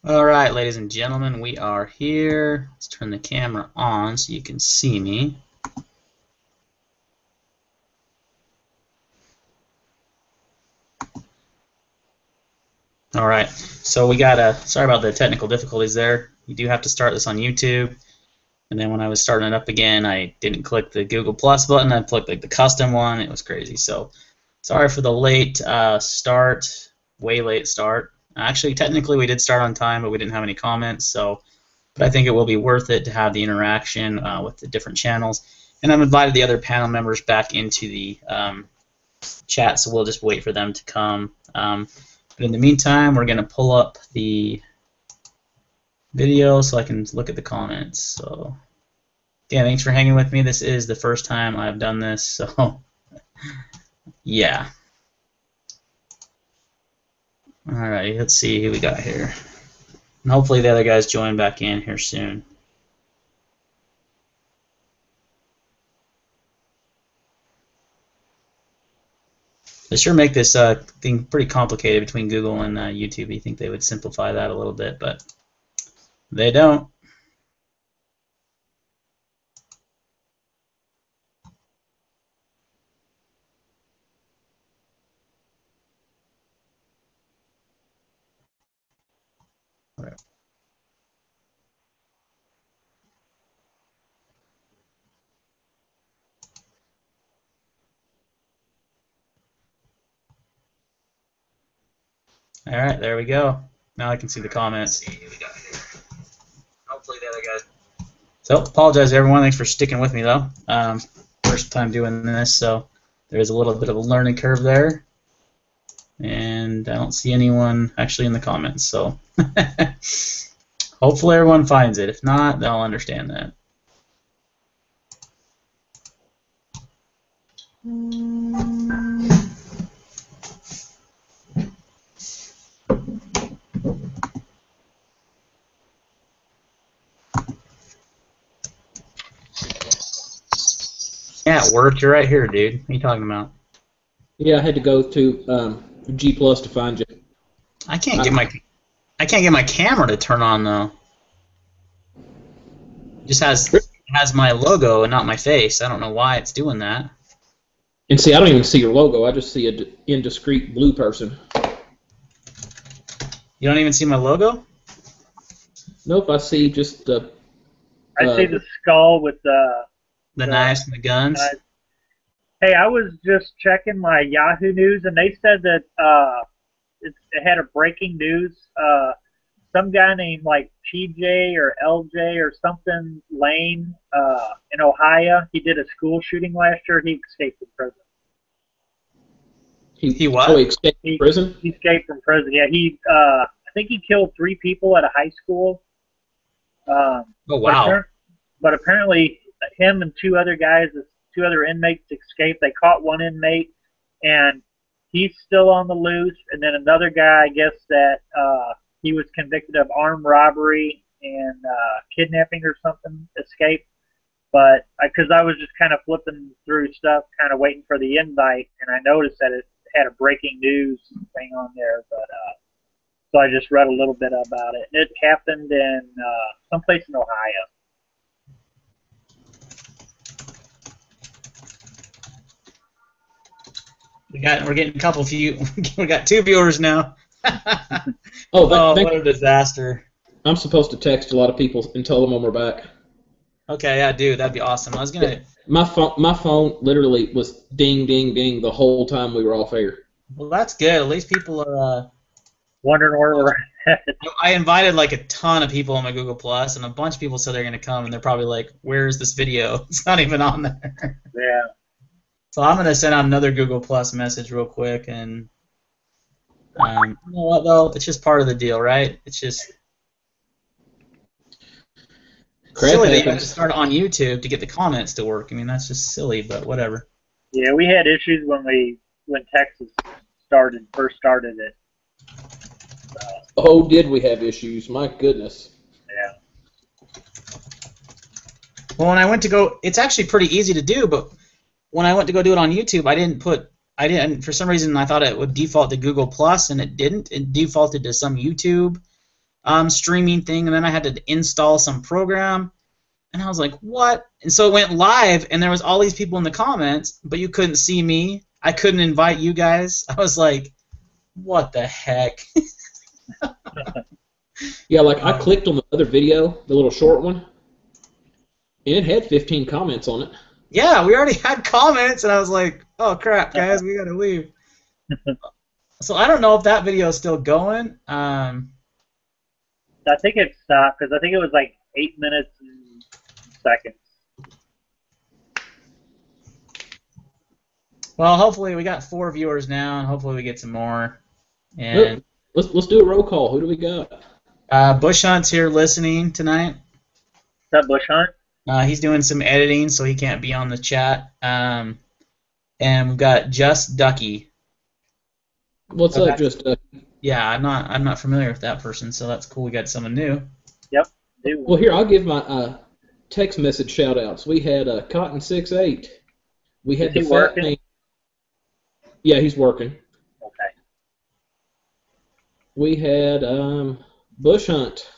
Alright, ladies and gentlemen, we are here. Let's turn the camera on so you can see me. Alright, so we got sorry about the technical difficulties there. You do have to start this on YouTube. And then when I was starting it up again, I didn't click the Google Plus button. I clicked like the custom one. It was crazy. So sorry for the late start, way late start. Actually, technically we did start on time, but we didn't have any comments. But I think it will be worth it to have the interaction with the different channels. And I've invited the other panel members back into the chat, so we'll just wait for them to come. But in the meantime, we're going to pull up the video so I can look at the comments. So, yeah, thanks for hanging with me. This is the first time I've done this, so yeah. Alright, let's see who we got here. And hopefully the other guys join back in here soon. They sure make this thing pretty complicated between Google and YouTube. You think they would simplify that a little bit, but they don't. All right, there we go. Now I can see the comments. Hopefully the other guys. So, apologize to everyone. Thanks for sticking with me, though. First time doing this, so there's a little bit of a learning curve there. And I don't see anyone actually in the comments, so hopefully everyone finds it. If not, they'll understand that. Yeah, it worked. You're right here, dude. What are you talking about? Yeah, I had to go to G Plus to find you. I can't get my camera to turn on though. It just has my logo and not my face. I don't know why it's doing that. And see, I don't even see your logo. I just see an indiscreet blue person. You don't even see my logo? Nope, I see just the. I see the skull with the knives and the guns. Hey, I was just checking my Yahoo News, and they said that it had a breaking news. Some guy named like TJ or LJ or something Lane in Ohio. He did a school shooting last year. He escaped from prison. He what? Oh, he escaped from prison? He escaped from prison. Yeah, I think he killed 3 people at a high school. Oh wow! But apparently, him and 2 other guys, 2 other inmates escaped. They caught 1 inmate, and he's still on the loose. And then another guy, I guess that he was convicted of armed robbery and kidnapping or something, escaped. But because I was just kind of flipping through stuff, kind of waiting for the invite, and I noticed that it had a breaking news thing on there. But so I just read a little bit about it. It happened in someplace in Ohio. We're getting a couple few. We got 2 viewers now. Oh, what a disaster! I'm supposed to text a lot of people and tell them when we're back. Okay, yeah, dude, that'd be awesome. I was gonna. My phone literally was ding, ding, ding the whole time we were off air. Well, that's good. At least people are wondering where we're at. I invited like a ton of people on my Google Plus, and a bunch of people said they're gonna come, and they're probably like, "Where's this video? It's not even on there." Yeah. So I'm gonna send out another Google Plus message real quick, and you know what though? It's just part of the deal, right? It's just silly that you have to start on YouTube to get the comments to work. I mean, that's just silly, but whatever. Yeah, we had issues when Texas first started it. Oh, did we have issues? My goodness. Yeah. Well, when I went to go, it's actually pretty easy to do, but when I went to go do it on YouTube, I didn't, for some reason I thought it would default to Google Plus, and it didn't. It defaulted to some YouTube streaming thing, and then I had to install some program, and I was like, what? And so it went live, and there was all these people in the comments, but you couldn't see me. I couldn't invite you guys. I was like, what the heck? Yeah, like I clicked on the other video, the little short one, and it had 15 comments on it. Yeah, we already had comments, and I was like, oh crap, guys, we gotta leave. So I don't know if that video is still going. I think it stopped because I think it was like 8 minutes and seconds. Well, hopefully we got 4 viewers now, and hopefully we get some more. And Let's do a roll call. Who do we got? Bush Hunt's here listening tonight. Is that Bush Hunt? He's doing some editing, so he can't be on the chat. And we've got Just Ducky. What's up, Just Ducky? Yeah, I'm not familiar with that person, so that's cool. We got someone new. Yep. Well, here, I'll give my text message shout-outs. We had Cotton68. We had Is he working? Yeah, he's working. Okay. We had Bush Hunt.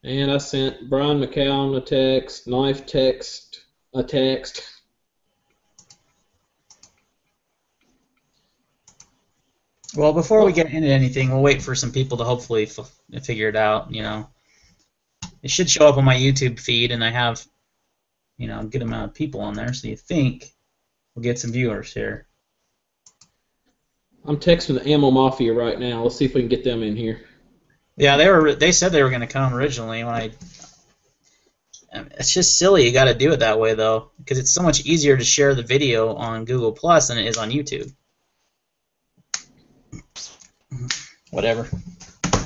And I sent Brian McCown a text, Knife text, a text. Well, before we get into anything, we'll wait for some people to hopefully figure it out. You know, it should show up on my YouTube feed, and I have, you know, a good amount of people on there. So you think we'll get some viewers here? I'm texting the Ammo Mafia right now. Let's see if we can get them in here. Yeah, they said they were going to come originally. It's just silly. You got to do it that way though, because it's so much easier to share the video on Google Plus than it is on YouTube. Whatever.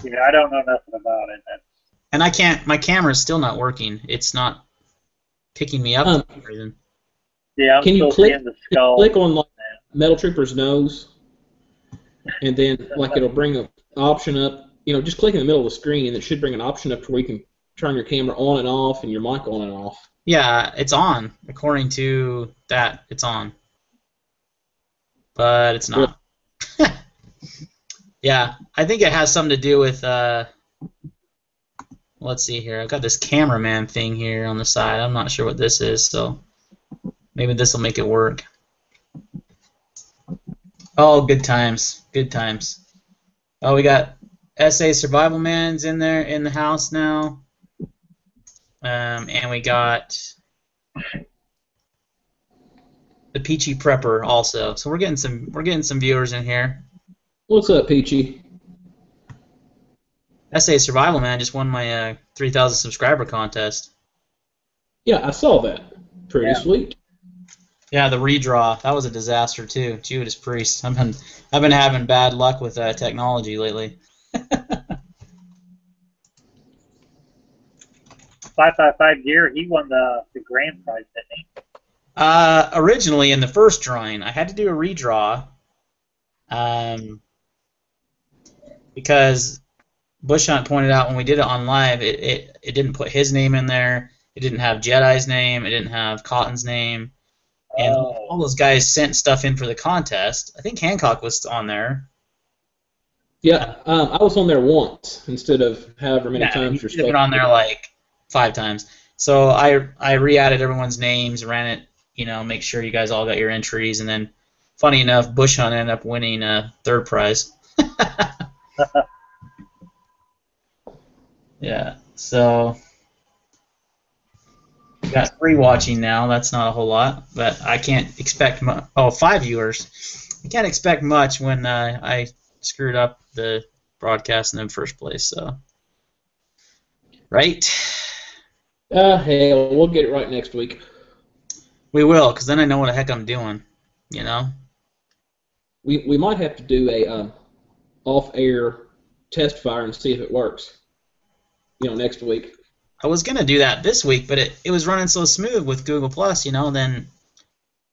Yeah, I don't know nothing about it. And I can't. My camera's still not working. It's not picking me up for some reason. Yeah, I'm Can you still seeing the skull. click on like Metal Trooper's nose, and then like it'll bring an option up. You know, just click in the middle of the screen, and it should bring an option up to where you can turn your camera on and off, and your mic on and off. Yeah, it's on. According to that, it's on. But it's not. Yeah, I think it has something to do with, let's see here. I've got this cameraman thing here on the side. I'm not sure what this is, so maybe this will make it work. Oh, good times. Good times. Oh, we got SA Survival Man's in there in the house now. And we got the Peachy Prepper also. So we're getting some viewers in here. What's up, Peachy? SA Survival Man just won my 3,000 subscriber contest. Yeah, I saw that. Pretty sweet. Yeah, the redraw, that was a disaster too. Judas Priest. I've been having bad luck with technology lately. 555 Gear, he won the grand prize, didn't he? Originally in the first drawing, I had to do a redraw. Because Bush Hunt pointed out when we did it on live, it didn't put his name in there. It didn't have Jedi's name. It didn't have Cotton's name. And all those guys sent stuff in for the contest. I think Hancock was on there. Yeah, I was on there once instead of however many times you're supposed to. Been on there like 5 times. So I re-added everyone's names, ran it, you know, make sure you guys all got your entries, and then, funny enough, Bush Hunt ended up winning third prize. Yeah, so we got 3 watching now. That's not a whole lot, but I can't expect much. Oh, 5 viewers. I can't expect much when I screwed up the broadcast in the first place. So, right? Hey, we'll get it right next week. We will, because then I know what the heck I'm doing. You know. We might have to do a off-air test fire and see if it works. You know, next week. I was gonna do that this week, but it was running so smooth with Google Plus, you know. Then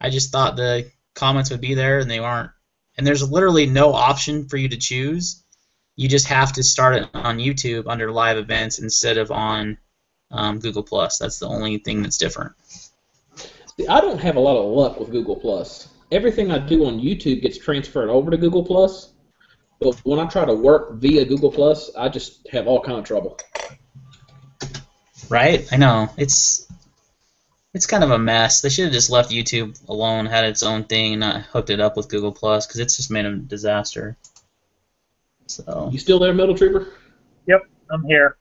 I just thought the comments would be there, and they aren't. And there's literally no option for you to choose. You just have to start it on YouTube under live events instead of on Google Plus. That's the only thing that's different. See, I don't have a lot of luck with Google Plus. Everything I do on YouTube gets transferred over to Google Plus, But when I try to work via Google Plus, I just have all kind of trouble. Right? I know. It's kind of a mess. They should have just left YouTube alone, had its own thing, and not hooked it up with Google Plus, because it's just made a disaster. So. You still there, Metal Trooper? Yep, I'm here.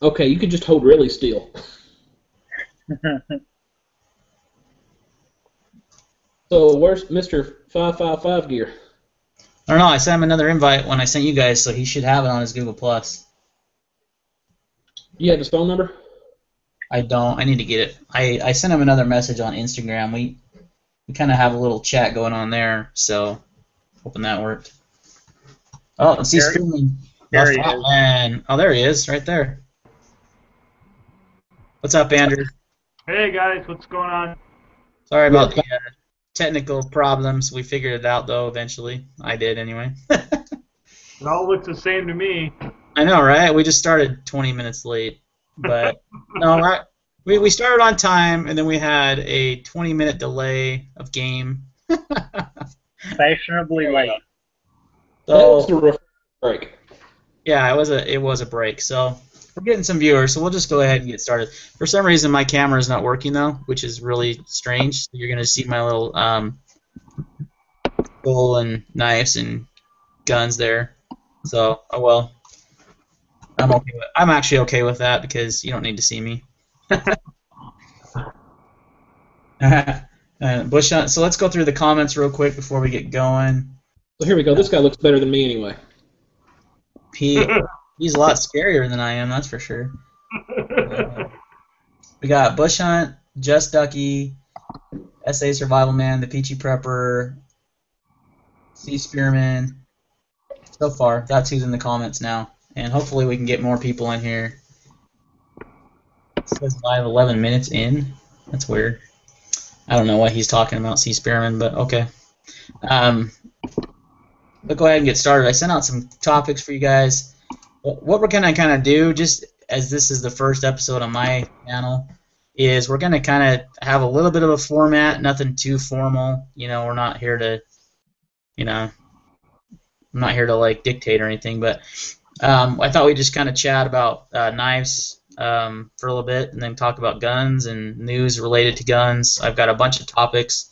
Okay, you can just hold really still. So where's Mr. 555 gear? I don't know. I sent him another invite when I sent you guys, so he should have it on his Google Plus. You have his phone number? I don't. I need to get it. I sent him another message on Instagram. We kind of have a little chat going on there, so hoping that worked. Oh, let's see streaming. There he is. And oh, there he is, right there. What's up, Andrew? Hey guys, what's going on? Sorry about the technical problems. We figured it out though eventually. I did anyway. It all looks the same to me. I know, right? We just started 20 minutes late, but no, right? We started on time, and then we had a 20-minute delay of game. Fashionably late. That's So the break. yeah, it was a break. So we're getting some viewers, so we'll just go ahead and get started. For some reason, my camera is not working though, which is really strange. So you're gonna see my little bowl and knives and guns there. So oh well. I'm actually okay with that because you don't need to see me. Bush Hunt. So let's go through the comments real quick before we get going. So here we go. This guy looks better than me anyway. He's a lot scarier than I am, that's for sure. We got Bush Hunt, Just Ducky, SA Survival Man, the Peachy Prepper, Sea Spearman. So far, that's who's in the comments now. And hopefully we can get more people in here. It says live 11 minutes in. That's weird. I don't know what he's talking about, Sea Spearman, but okay. But go ahead and get started. I sent out some topics for you guys. What we're going to kind of do, just as this is the first episode on my channel, is we're going to kind of have a little bit of a format, nothing too formal. You know, we're not here to, you know, I'm not here to like dictate or anything, but I thought we'd just kind of chat about knives for a little bit, and then talk about guns and news related to guns. I've got a bunch of topics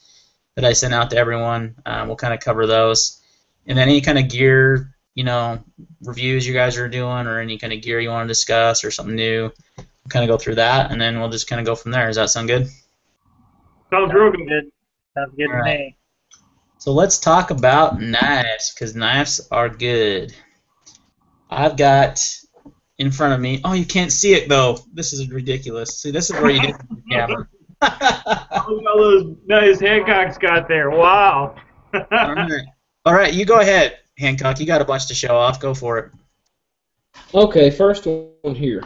that I sent out to everyone. We'll kind of cover those, and then any kind of gear, you know, reviews you guys are doing, or any kind of gear you want to discuss, or something new. We'll kind of go through that, and then we'll just kind of go from there. Does that sound good? Sounds real good. Good. Sounds good to Alright. me. So let's talk about knives, because knives are good. I've got in front of me. Oh, you can't see it though. This is ridiculous. See, this is where you get the camera. Look at all those nice Hancock's got there. Wow. All right, you go ahead, Hancock. You got a bunch to show off. Go for it. Okay, first one here.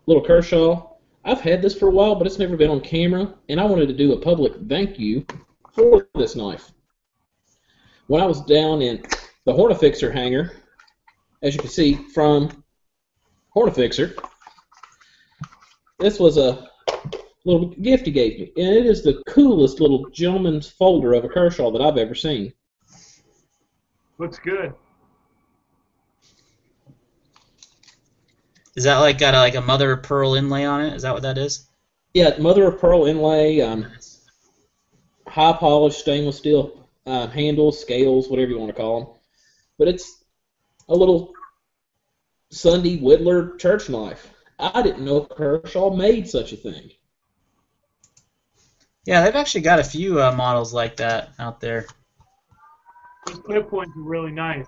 Little Kershaw. I've had this for a while, but it's never been on camera, and I wanted to do a public thank you for this knife. When I was down in the Hornifixer hangar, as you can see from Hornifixer, this was a little gift he gave me, and it is the coolest little gentleman's folder of a Kershaw that I've ever seen. Looks good. Is that like got like a mother of pearl inlay on it? Is that what that is? Yeah, mother of pearl inlay, high polished stainless steel handles, scales, whatever you want to call them. But it's a little Sunday Whittler church knife. I didn't know Kershaw made such a thing. Yeah, they've actually got a few models like that out there. Those clip points are really nice.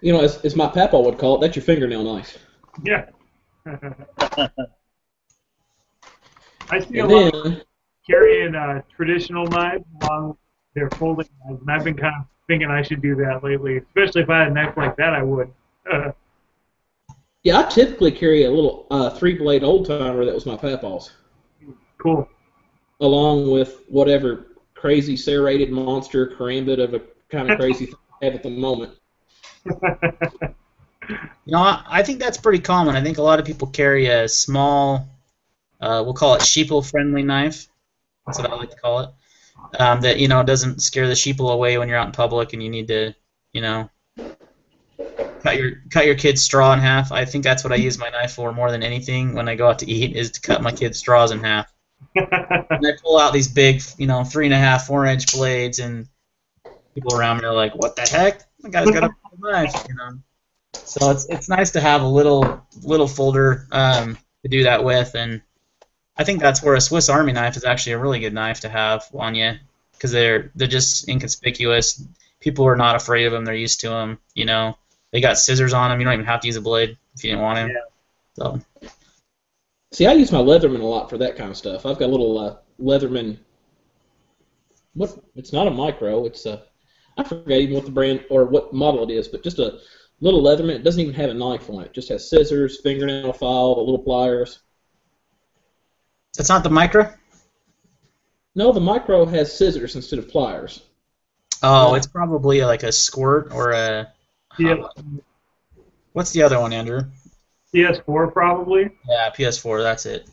You know, as my papa would call it, that's your fingernail knife. Yeah. I see a And lot of then, carrying traditional knives along with their folding knives, and I've been kind of thinking I should do that lately. Especially if I had a knife like that, I would. yeah, I typically carry a little three-blade old-timer that was my papa's, Cool. along with whatever crazy serrated monster karambit of a kind of crazy thing I have at the moment. You know, I think that's pretty common. I think a lot of people carry a small, we'll call it sheeple-friendly knife. That's what I like to call it. that doesn't scare the sheeple away when you're out in public and you need to you know cut your kid's straw in half. I think that's what I use my knife for more than anything when I go out to eat, is to cut my kid's straws in half. And I pull out these big 3.5, 4-inch blades, and people around me are like, "What the heck? That guy's got a knife." So it's nice to have a little folder to do that with, and I think that's where a Swiss Army knife is actually a really good knife to have on you, because they're just inconspicuous. People are not afraid of them; they're used to them. They got scissors on them. You don't even have to use a blade if you didn't want to. Yeah. So. See, I use my Leatherman a lot for that kind of stuff. I've got a little Leatherman. It's not a micro. It's I forget even what the brand or what model it is, but just a little Leatherman. It doesn't even have a knife on it. It just has scissors, fingernail file, the little pliers. That's not the micro? No, the micro has scissors instead of pliers. Oh, it's probably like a Squirt or a... Yeah. What's the other one, Andrew? PS4 probably. Yeah, PS4, that's it.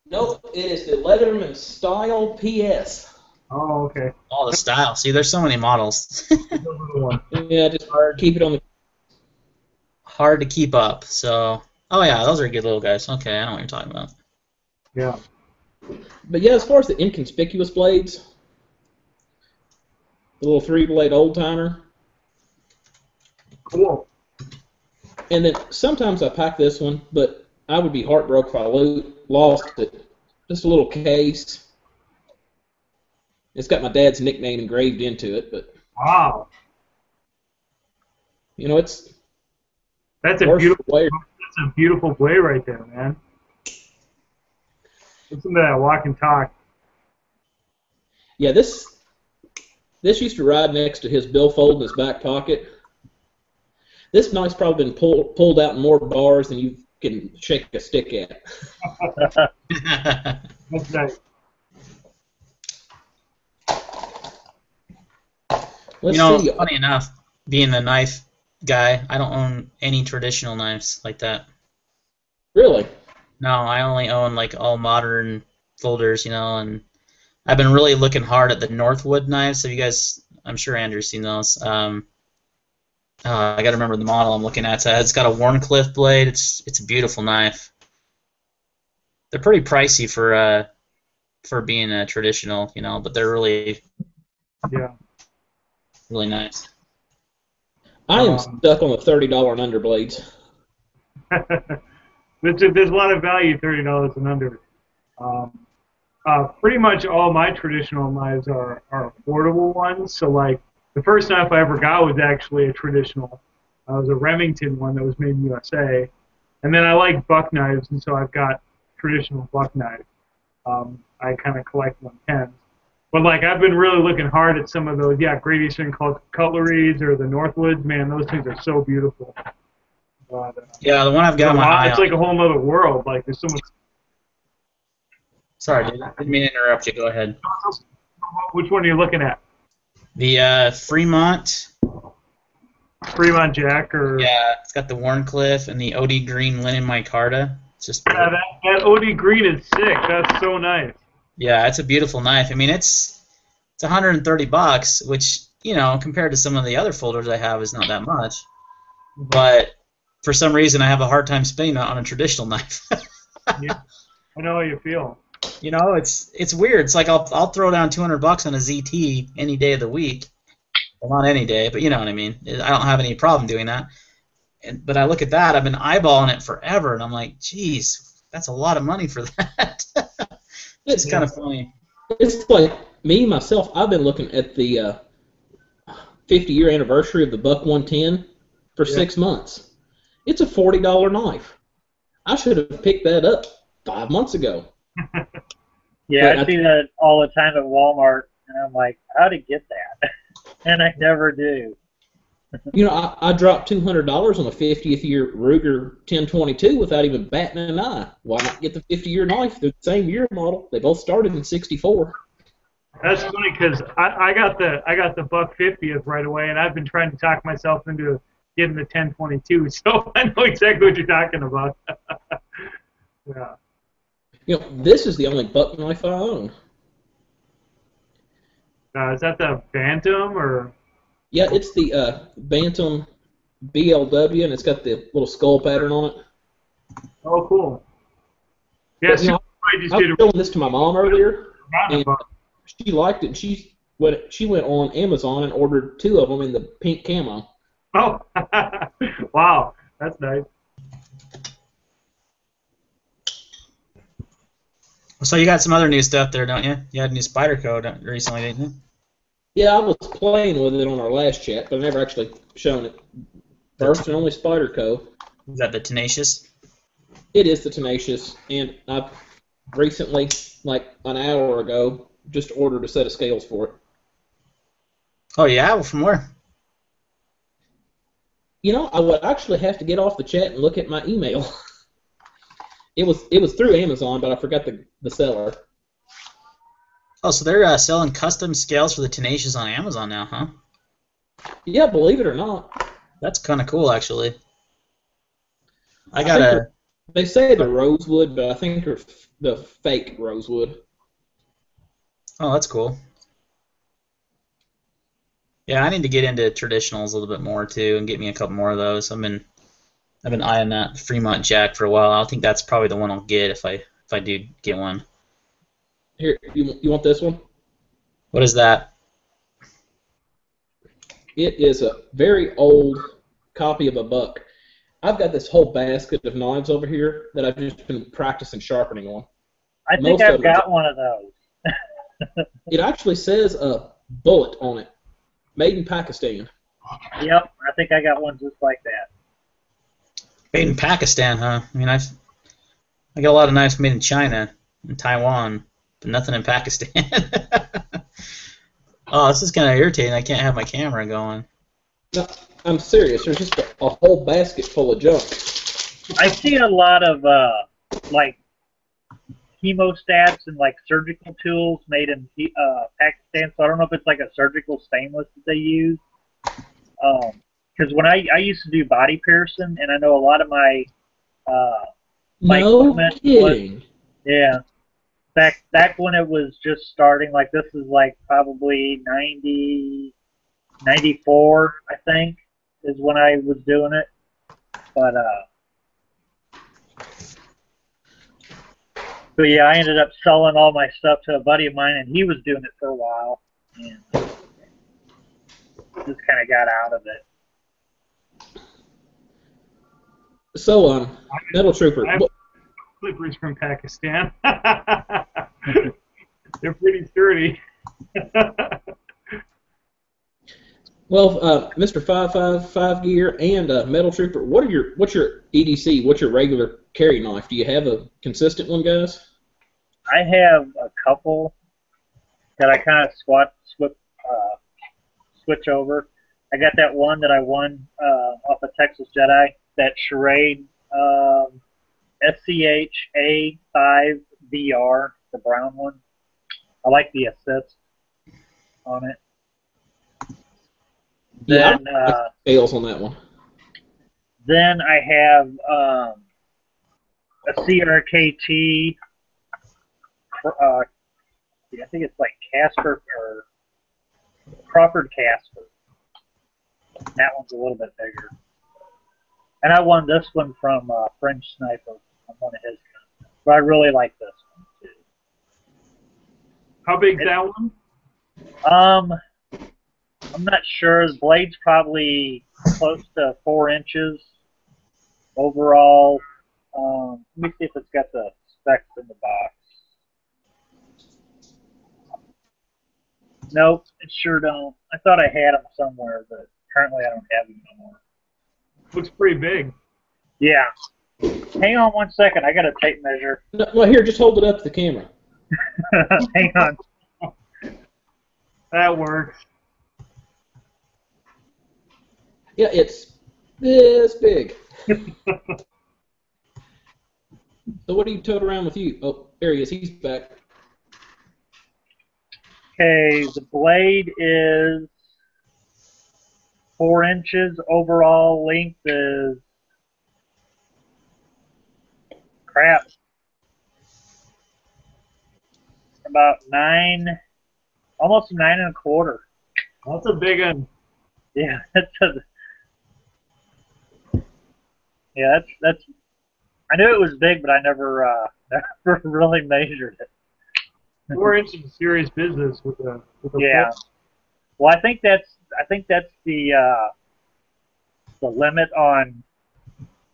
Nope, it is the Leatherman Style PS. Oh, okay. Oh, the style. See, there's so many models. Yeah, just keep it on the... Hard to keep up, so... Oh, yeah, those are good little guys. Okay, I know what you're talking about. Yeah. But yeah, as far as the inconspicuous blades, the little 3-blade old-timer, Cool. and then sometimes I pack this one, but I would be heartbroken if I lost it. Just a little case. It's got my dad's nickname engraved into it, but Wow. it's That's a worth beautiful. the wear. That's a beautiful blade right there, man. Listen to that walk and talk. Yeah, this used to ride next to his billfold in his back pocket. This knife's probably been pulled out in more bars than you can shake a stick at. That's nice. Let's see. Funny enough, being the knife guy, I don't own any traditional knives like that. Really? No, I only own like all modern folders, and I've been really looking hard at the Northwood knives. So you guys, I'm sure Andrew's seen those. I got to remember the model I'm looking at. It's got a Wharncliffe blade. It's a beautiful knife. They're pretty pricey for being a traditional, but they're really Yeah. really nice. I am stuck on the $30 and under blades. There's a lot of value, $30 and under. Pretty much all my traditional knives are affordable ones. So like the first knife I ever got was actually a traditional. It was a Remington one that was made in USA. And then I like buck knives, and so I've got traditional buck knives. I kind of collect 110s. But like I've been really looking hard at some of those, Great Eastern Cutleries or the Northwoods. Man, those things are so beautiful. Yeah, the one I've got my eye it's on. like a whole other world. Like there's so much. Sorry, dude. I didn't mean to interrupt you. Go ahead. Which one are you looking at? The Fremont. Fremont Jack or? Yeah, it's got the Wharncliffe and the OD Green linen micarta. It's just. Yeah, that OD Green is sick. That's so nice. Yeah, it's a beautiful knife. I mean, it's $130, which compared to some of the other folders I have is not that much. But for some reason, I have a hard time spending it on a traditional knife. Yeah, I know how you feel. It's weird. It's like I'll throw down $200 on a ZT any day of the week. Well, not any day, but you know what I mean. I don't have any problem doing that. But I look at that. I've been eyeballing it forever, and I'm like, geez, that's a lot of money for that. It's kind of funny. It's like me, myself, I've been looking at the 50-year anniversary of the Buck 110 for 6 months. It's a $40 knife. I should have picked that up 5 months ago. Yeah, But I see that all the time at Walmart, and I'm like, how to get that? And I never do. I dropped $200 on a 50th year Ruger 1022 without even batting an eye. Why not get the 50-year knife? They're the same year model. They both started in '64. That's funny because I got the Buck 50th right away, and I've been trying to talk myself into getting the 1022. So I know exactly what you're talking about. Yeah. This is the only buck knife I own. Is that the Bantam or? Yeah, it's the Bantam BLW, and it's got the little skull pattern on it. Oh, cool. Yeah, But, you know, I just I was did showing this to my mom earlier, a and she liked it. And she went on Amazon and ordered 2 of them in the pink camo. Oh, wow, that's nice. So you got some other new stuff there, don't you? You had a new Spyderco recently, didn't you? Yeah, I was playing with it on our last chat, but I've never actually shown it. First and only Spyderco. Is that the Tenacious? It is the Tenacious, and I've recently, like an hour ago, just ordered a set of scales for it. Oh yeah, well, from where? You know, I would actually have to get off the chat and look at my email. It was through Amazon, but I forgot the seller. Oh, so they're selling custom scales for the Tenacious on Amazon now, huh? Yeah, believe it or not. That's kind of cool, actually. I got They say they're rosewood, but I think they're the fake rosewood. Oh, that's cool. Yeah, I need to get into traditionals a little bit more too, and get me a couple more of those. I've been eyeing that Fremont Jack for a while. I think that's probably the one I'll get if I do get one. Here, you want this one? What is that? It is a very old copy of a buck. I've got this whole basket of knives over here that I've just been practicing sharpening on. I think I've got one of those. It actually says a bullet on it, made in Pakistan. Yep, I think I got one just like that. Made in Pakistan, huh? I mean, I got a lot of knives made in China and Taiwan, but nothing in Pakistan. Oh, this is kind of irritating. I can't have my camera going. No, I'm serious. There's just a whole basket full of junk. I see a lot of like hemostats and like surgical tools made in Pakistan. So I don't know if it's like a surgical stainless that they use. Because when I used to do body piercing, and I know a lot of my No equipment kidding. yeah. Back when it was just starting, like this is like probably 90, 94, I think, is when I was doing it. But yeah, I ended up selling all my stuff to a buddy of mine, and he was doing it for a while, and just kind of got out of it. So, Metal Trooper. Clippers from Pakistan. They're pretty sturdy. Well, Mr. 555 Gear and Metal Trooper, what's your EDC? What's your regular carry knife? Do you have a consistent one, guys? I have a couple that I kind of switch over. I got that one that I won off of Texas Jedi, that Charade SCH A5VR, the brown one. I like the assist on it. Yeah, Then, I like scales on that one. Then I have a CRKT. I think it's like Casper or Crawford Casper. That one's a little bit bigger. And I won this one from French Sniper on one of his guns. But I really like this one too. How big's that one? I'm not sure. The blade's probably close to 4 inches overall. Let me see if it's got the specs in the box. Nope, it sure don't. I thought I had them somewhere, but apparently I don't have them no more. Looks pretty big. Yeah. Hang on 1 second. I got a tape measure. No, well, here, just hold it up to the camera. Hang on. That works. Yeah, it's this big. So what do you tote around with you? Oh, there he is. He's back. Okay, the blade is 4 inches. Overall length is about 9 almost a 9 1/4. That's a big one. Yeah, that's. I knew it was big, but I never never really measured it. 4 inches is serious business with a Yeah. pole. Well, I think that's the limit on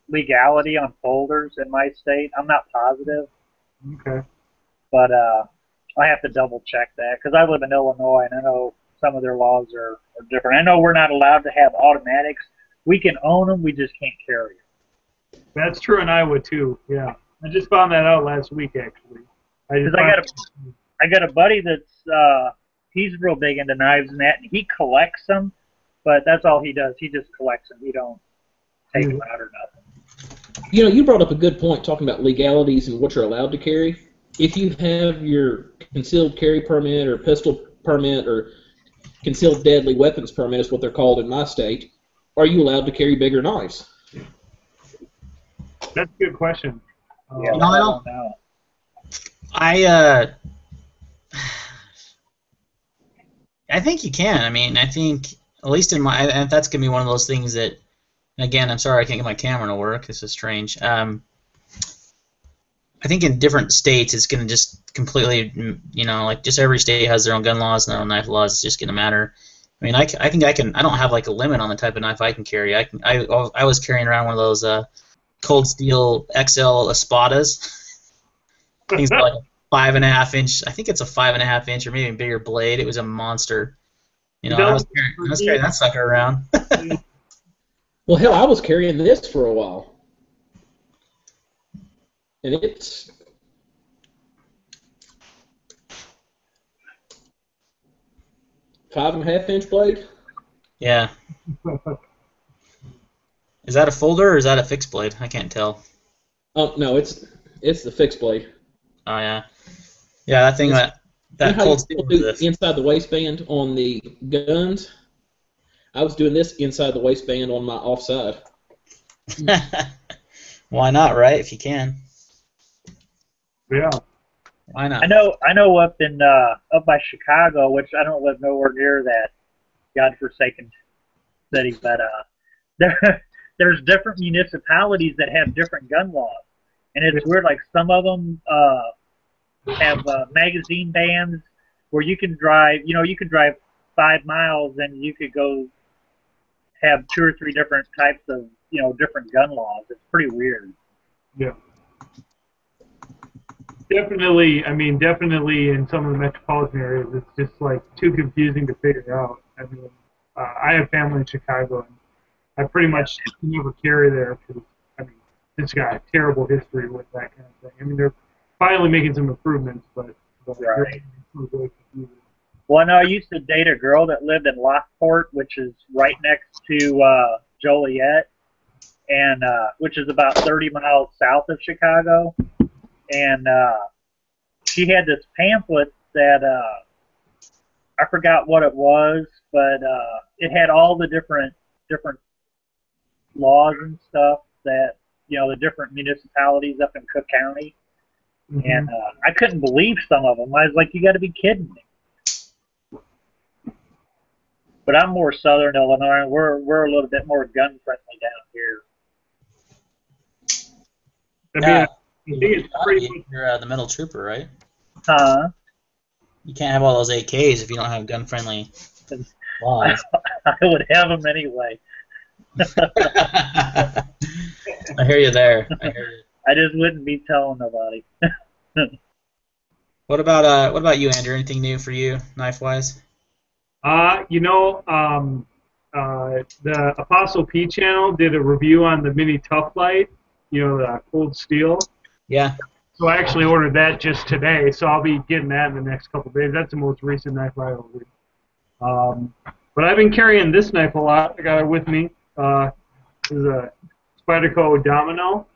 legality on folders in my state. I'm not positive, Okay. but I have to double check that because I live in Illinois and I know some of their laws are different. I know we're not allowed to have automatics. We can own them, we just can't carry them. That's true in Iowa too. Yeah. I just found that out last week actually. Because I got a buddy that's he's real big into knives and that, and he collects them, but that's all he does. He just collects them. He don't take them out or nothing. You know, you brought up a good point talking about legalities and what you're allowed to carry. If you have your concealed carry permit or pistol permit or concealed deadly weapons permit is what they're called in my state, are you allowed to carry bigger knives? That's a good question. Yeah, No, I I don't. don't know. I think you can. I mean, I think at least in my, and that's gonna be one of those things that, again, I'm sorry I can't get my camera to work. This is strange. I think in different states it's gonna just completely, like just every state has their own gun laws and their own knife laws. It's just gonna matter. I mean, I think I can. I don't have like a limit on the type of knife I can carry. I was carrying around one of those Cold Steel XL Espadas. Things like 5.5 inch. I think it's a 5.5 inch or maybe a bigger blade. It was a monster. I was carrying that sucker around. Well, hell, I was carrying this for a while. And it's... $5.5 inch blade? Yeah. Is that a folder or is that a fixed blade? I can't tell. Oh, no, it's the fixed blade. Oh, yeah. Yeah, that thing, that You know how Cold you Steel do was inside the waistband on the guns? I was doing this inside the waistband on my offside. Why not, right? If you can. Yeah. Why not? I know up by Chicago, which I don't live nowhere near that godforsaken city, but there's different municipalities that have different gun laws, and it's weird. Like some of them have magazine bans where you can drive. You can drive 5 miles and you could go have 2 or 3 different types of different gun laws. It's pretty weird. Yeah. Definitely, definitely in some of the metropolitan areas, it's just like too confusing to figure out. I mean, I have family in Chicago, and I pretty much never carry there because, it's got a terrible history with that kind of thing. I mean, they're finally making some improvements, but Right. it's really confusing. Well, I know I used to date a girl that lived in Lockport, which is right next to Joliet, and which is about 30 miles south of Chicago. And she had this pamphlet that I forgot what it was, but it had all the different laws and stuff that the different municipalities up in Cook County. Mm-hmm. And I couldn't believe some of them. I was like, you got to be kidding me. But I'm more southern Illinois. We're a little bit more gun friendly down here. I think it's pretty much, You're the middle trooper, right? Huh? You can't have all those AKs if you don't have gun-friendly laws. I would have them anyway. I hear you there. I hear you. I just wouldn't be telling nobody. What about you, Andrew? Anything new for you, knife-wise? The Apostle P channel did a review on the Mini Tough Light, the Cold Steel. Yeah. So I actually ordered that just today, so I'll be getting that in the next couple of days. That's the most recent knife I ordered. But I've been carrying this knife a lot. I got it with me. This is a Spyderco Domino.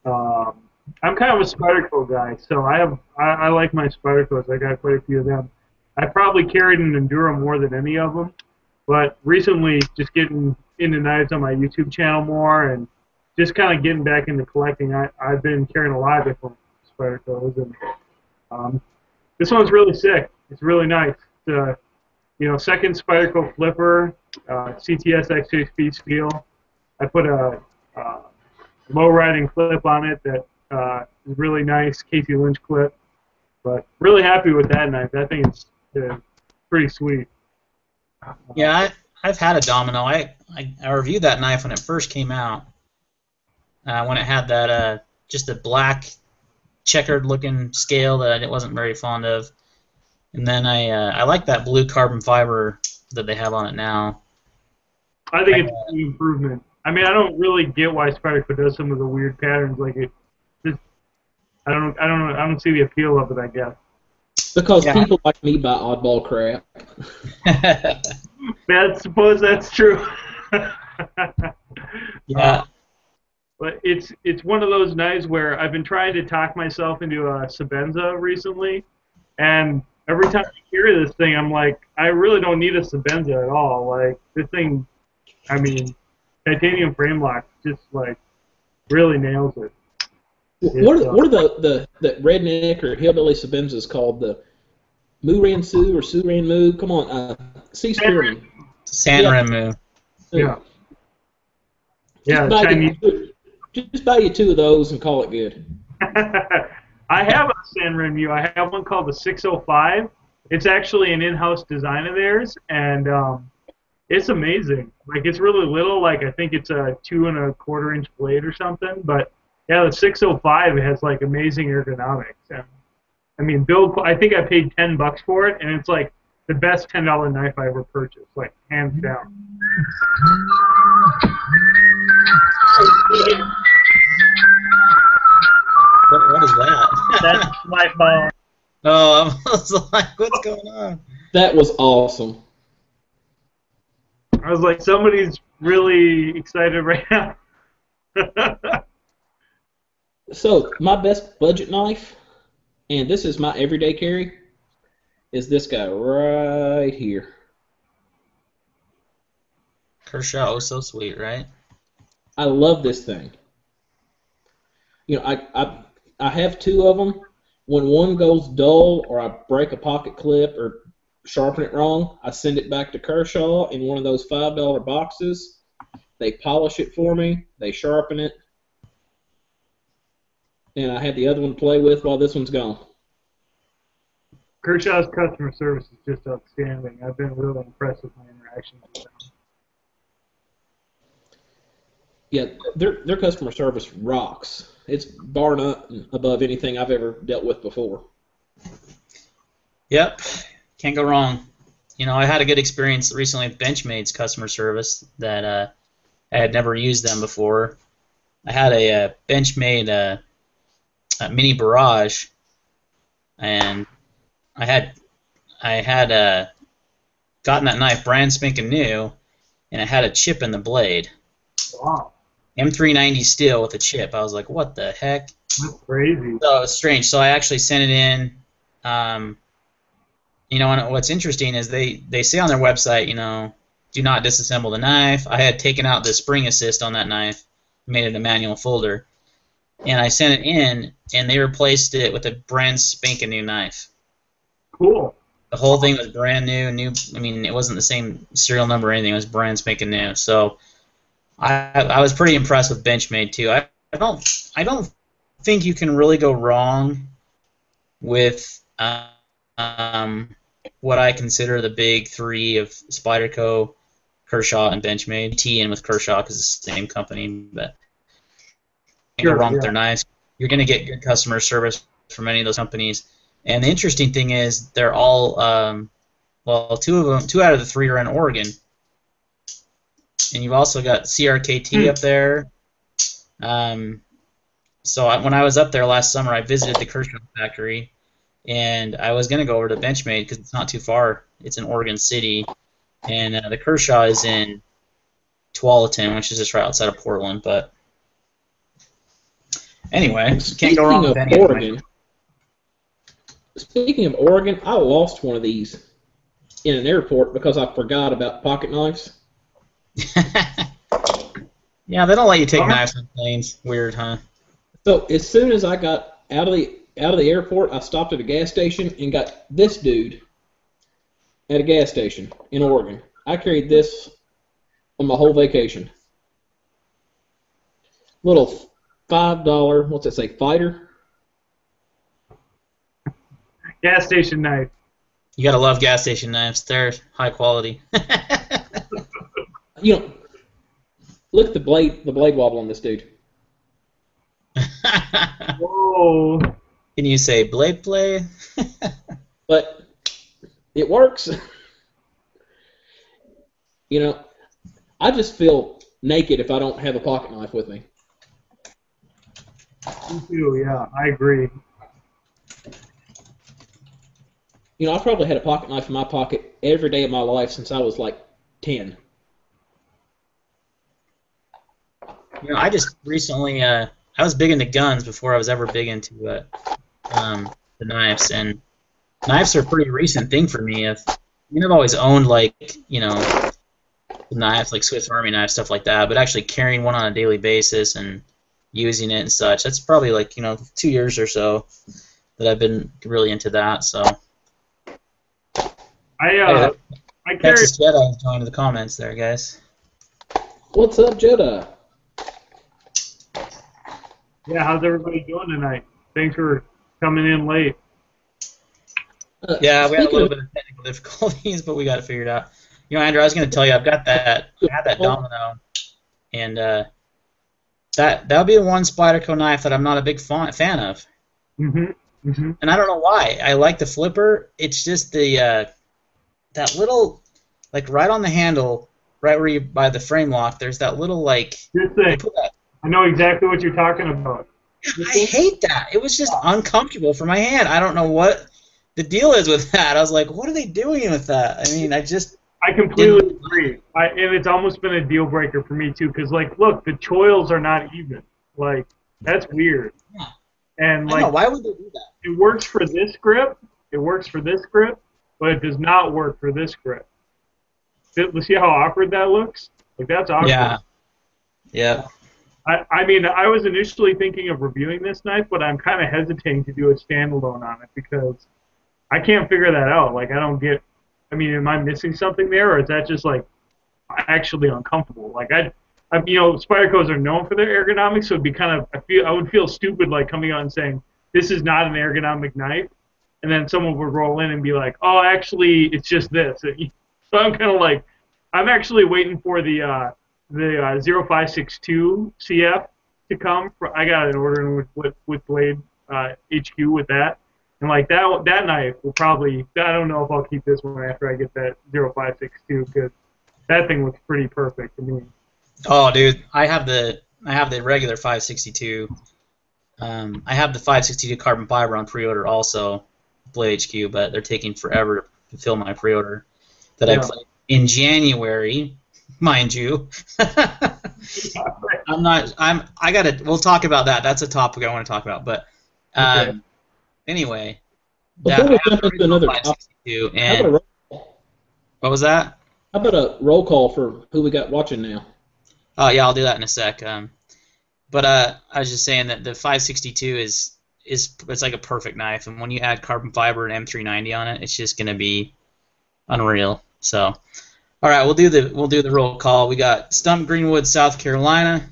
I'm kind of a Spyderco guy, so I like my Spydercos. I got quite a few of them. I probably carried an Enduro more than any of them, but recently just getting into knives on my YouTube channel more and just kind of getting back into collecting. I've been carrying a lot of different Spydercos, and this one's really sick. It's really nice. It's, second Spyderco flipper, CTS XHP steel. I put a low riding clip on it that is really nice, Casey Lynch clip. But really happy with that knife. I think it's pretty sweet. Yeah, I've had a Domino. I reviewed that knife when it first came out. When it had that just a black checkered looking scale that I wasn't very fond of. And then I like that blue carbon fiber that they have on it now. I think it's an improvement. I mean, I don't really get why Spyderco does some of the weird patterns like it. Just, I don't see the appeal of it, I guess. Because people like me buy oddball crap. I suppose that's true. Yeah. But it's one of those knives where I've been trying to talk myself into a Sebenza recently, and every time I hear this thing, I'm like, I really don't need a Sebenza at all. Like, this thing, I mean, titanium frame lock just, like, really nails it. What are the redneck or hillbilly Sebenzas called? The Muran Su or Suran Mu? Come on, C. Spearman. Sanremu. Yeah. Yeah, Chinese. Just buy you 2 of those and call it good. I have a Sanremu. I have one called the 605. It's actually an in-house design of theirs, and it's amazing. Like, it's really little. Like, I think it's a 2 1/4 inch blade or something. But yeah, the 605 has like amazing ergonomics. And I mean, I think I paid $10 for it, and it's like the best $10 knife I ever purchased, like hands down. What is that? That's my phone. Oh, I was like, what's going on? That was awesome. I was like, somebody's really excited right now. So, my best budget knife, and this is my everyday carry, is this guy right here. Kershaw, oh so sweet, right? I love this thing. You know, I have 2 of them. When one goes dull or I break a pocket clip or sharpen it wrong, I send it back to Kershaw in one of those $5 boxes. They polish it for me. They sharpen it. And I had the other one to play with while this one's gone. Kershaw's customer service is just outstanding. I've been really impressed with my interactions with them. Yeah, their customer service rocks. It's bar none above anything I've ever dealt with before. Yep, can't go wrong. You know, I had a good experience recently with Benchmade's customer service that I had never used them before. I had a Benchmade a mini barrage, and I had gotten that knife brand spanking new, and it had a chip in the blade. Wow. M390 steel with a chip. I was like, what the heck? That's crazy. So it's strange. So I actually sent it in. You know, and what's interesting is they say on their website, you know, do not disassemble the knife. I had taken out the spring assist on that knife, made it a manual folder, and I sent it in, and they replaced it with a brand spanking new knife. Cool. The whole thing was brand new. I mean, it wasn't the same serial number or anything. It was brand spanking new. So I was pretty impressed with Benchmade too. I don't think you can really go wrong with what I consider the big 3 of Spyderco, Kershaw, and Benchmade. T in with Kershaw because it's the same company, but you can't go wrong with their knives. You're going to get good customer service from any of those companies. And the interesting thing is they're all, well, 2 out of the 3 are in Oregon. And you've also got CRKT up there. So when I was up there last summer, I visited the Kershaw factory, and I was going to go over to Benchmade because it's not too far. It's in Oregon City, and the Kershaw is in Tualatin, which is just right outside of Portland. But anyway, can't go wrong with any of them. Speaking of Oregon, I lost one of these in an airport because I forgot about pocket knives. Yeah, they don't let you take knives on planes. Weird, huh? So as soon as I got out of the airport, I stopped at a gas station and got this dude at a gas station in Oregon. I carried this on my whole vacation. Little $5, what's that say, fighter? Gas station knife. You gotta love gas station knives. They're high quality. You know, look at the blade wobble on this dude. Whoa. Can you say blade play? But it works. You know, I just feel naked if I don't have a pocket knife with me. Me too, yeah, I agree. You know, I've probably had a pocket knife in my pocket every day of my life since I was like 10. You know, I just recently, I was big into guns before I was ever big into the knives, and knives are a pretty recent thing for me. I've always owned, like, you know, knives, like Swiss Army knives, stuff like that, but actually carrying one on a daily basis and using it and such, that's probably like, you know, 2 years or so that I've been really into that, so. I carry. Texas Jedi joined the comments there, guys. What's up, Jedi? Yeah, how's everybody doing tonight? Thanks for coming in late. Yeah, we had a Speaking little of- bit of technical difficulties, but we got it figured out. You know, Andrew, I was going to tell you, I had that Domino, and that would be the one Spyderco knife that I'm not a big fan of. Mm-hmm. Mm-hmm. And I don't know why. I like the flipper. It's just the that little, like right on the handle, right where you by the frame lock. There's that little like. Good they thing. put that- I know exactly what you're talking about. I hate that. It was just uncomfortable for my hand. I don't know what the deal is with that. I was like, what are they doing with that? I mean, I completely agree. And it's almost been a deal breaker for me too, because like, look, the choils are not even. Like, that's weird. Yeah. And I don't know, like, why would they do that? it works for this grip. It works for this grip, but it does not work for this grip. See how awkward that looks? Like, that's awkward. Yeah. Yeah. I mean, I was initially thinking of reviewing this knife, but I'm kind of hesitating to do a standalone on it because I can't figure that out. Like, I don't get. I mean, am I missing something there, or is that just like actually uncomfortable? Like, you know, Spydercos are known for their ergonomics, so it'd be kind of. I would feel stupid like coming out and saying this is not an ergonomic knife, and then someone would roll in and be like, oh, actually, it's just this. So I'm kind of like, I'm actually waiting for the 0562 CF to come. I got an order with Blade HQ with that, and like that knife will probably. I don't know if I'll keep this one after I get that 0562 because that thing looks pretty perfect to me. Oh, dude, I have the regular 562. I have the 562 carbon fiber on pre-order also, Blade HQ, but they're taking forever to fill my pre-order that I played in January, mind you. We'll talk about that. That's a topic I want to talk about. But anyway, Before we jump into another 562, topic, and what was that? how about a roll call for who we got watching now? Oh yeah, I'll do that in a sec. But I was just saying that the 562 is it's like a perfect knife, and when you add carbon fiber and M390 on it, it's just gonna be unreal. So, all right, we'll do the roll call. We got Stump Greenwood, South Carolina,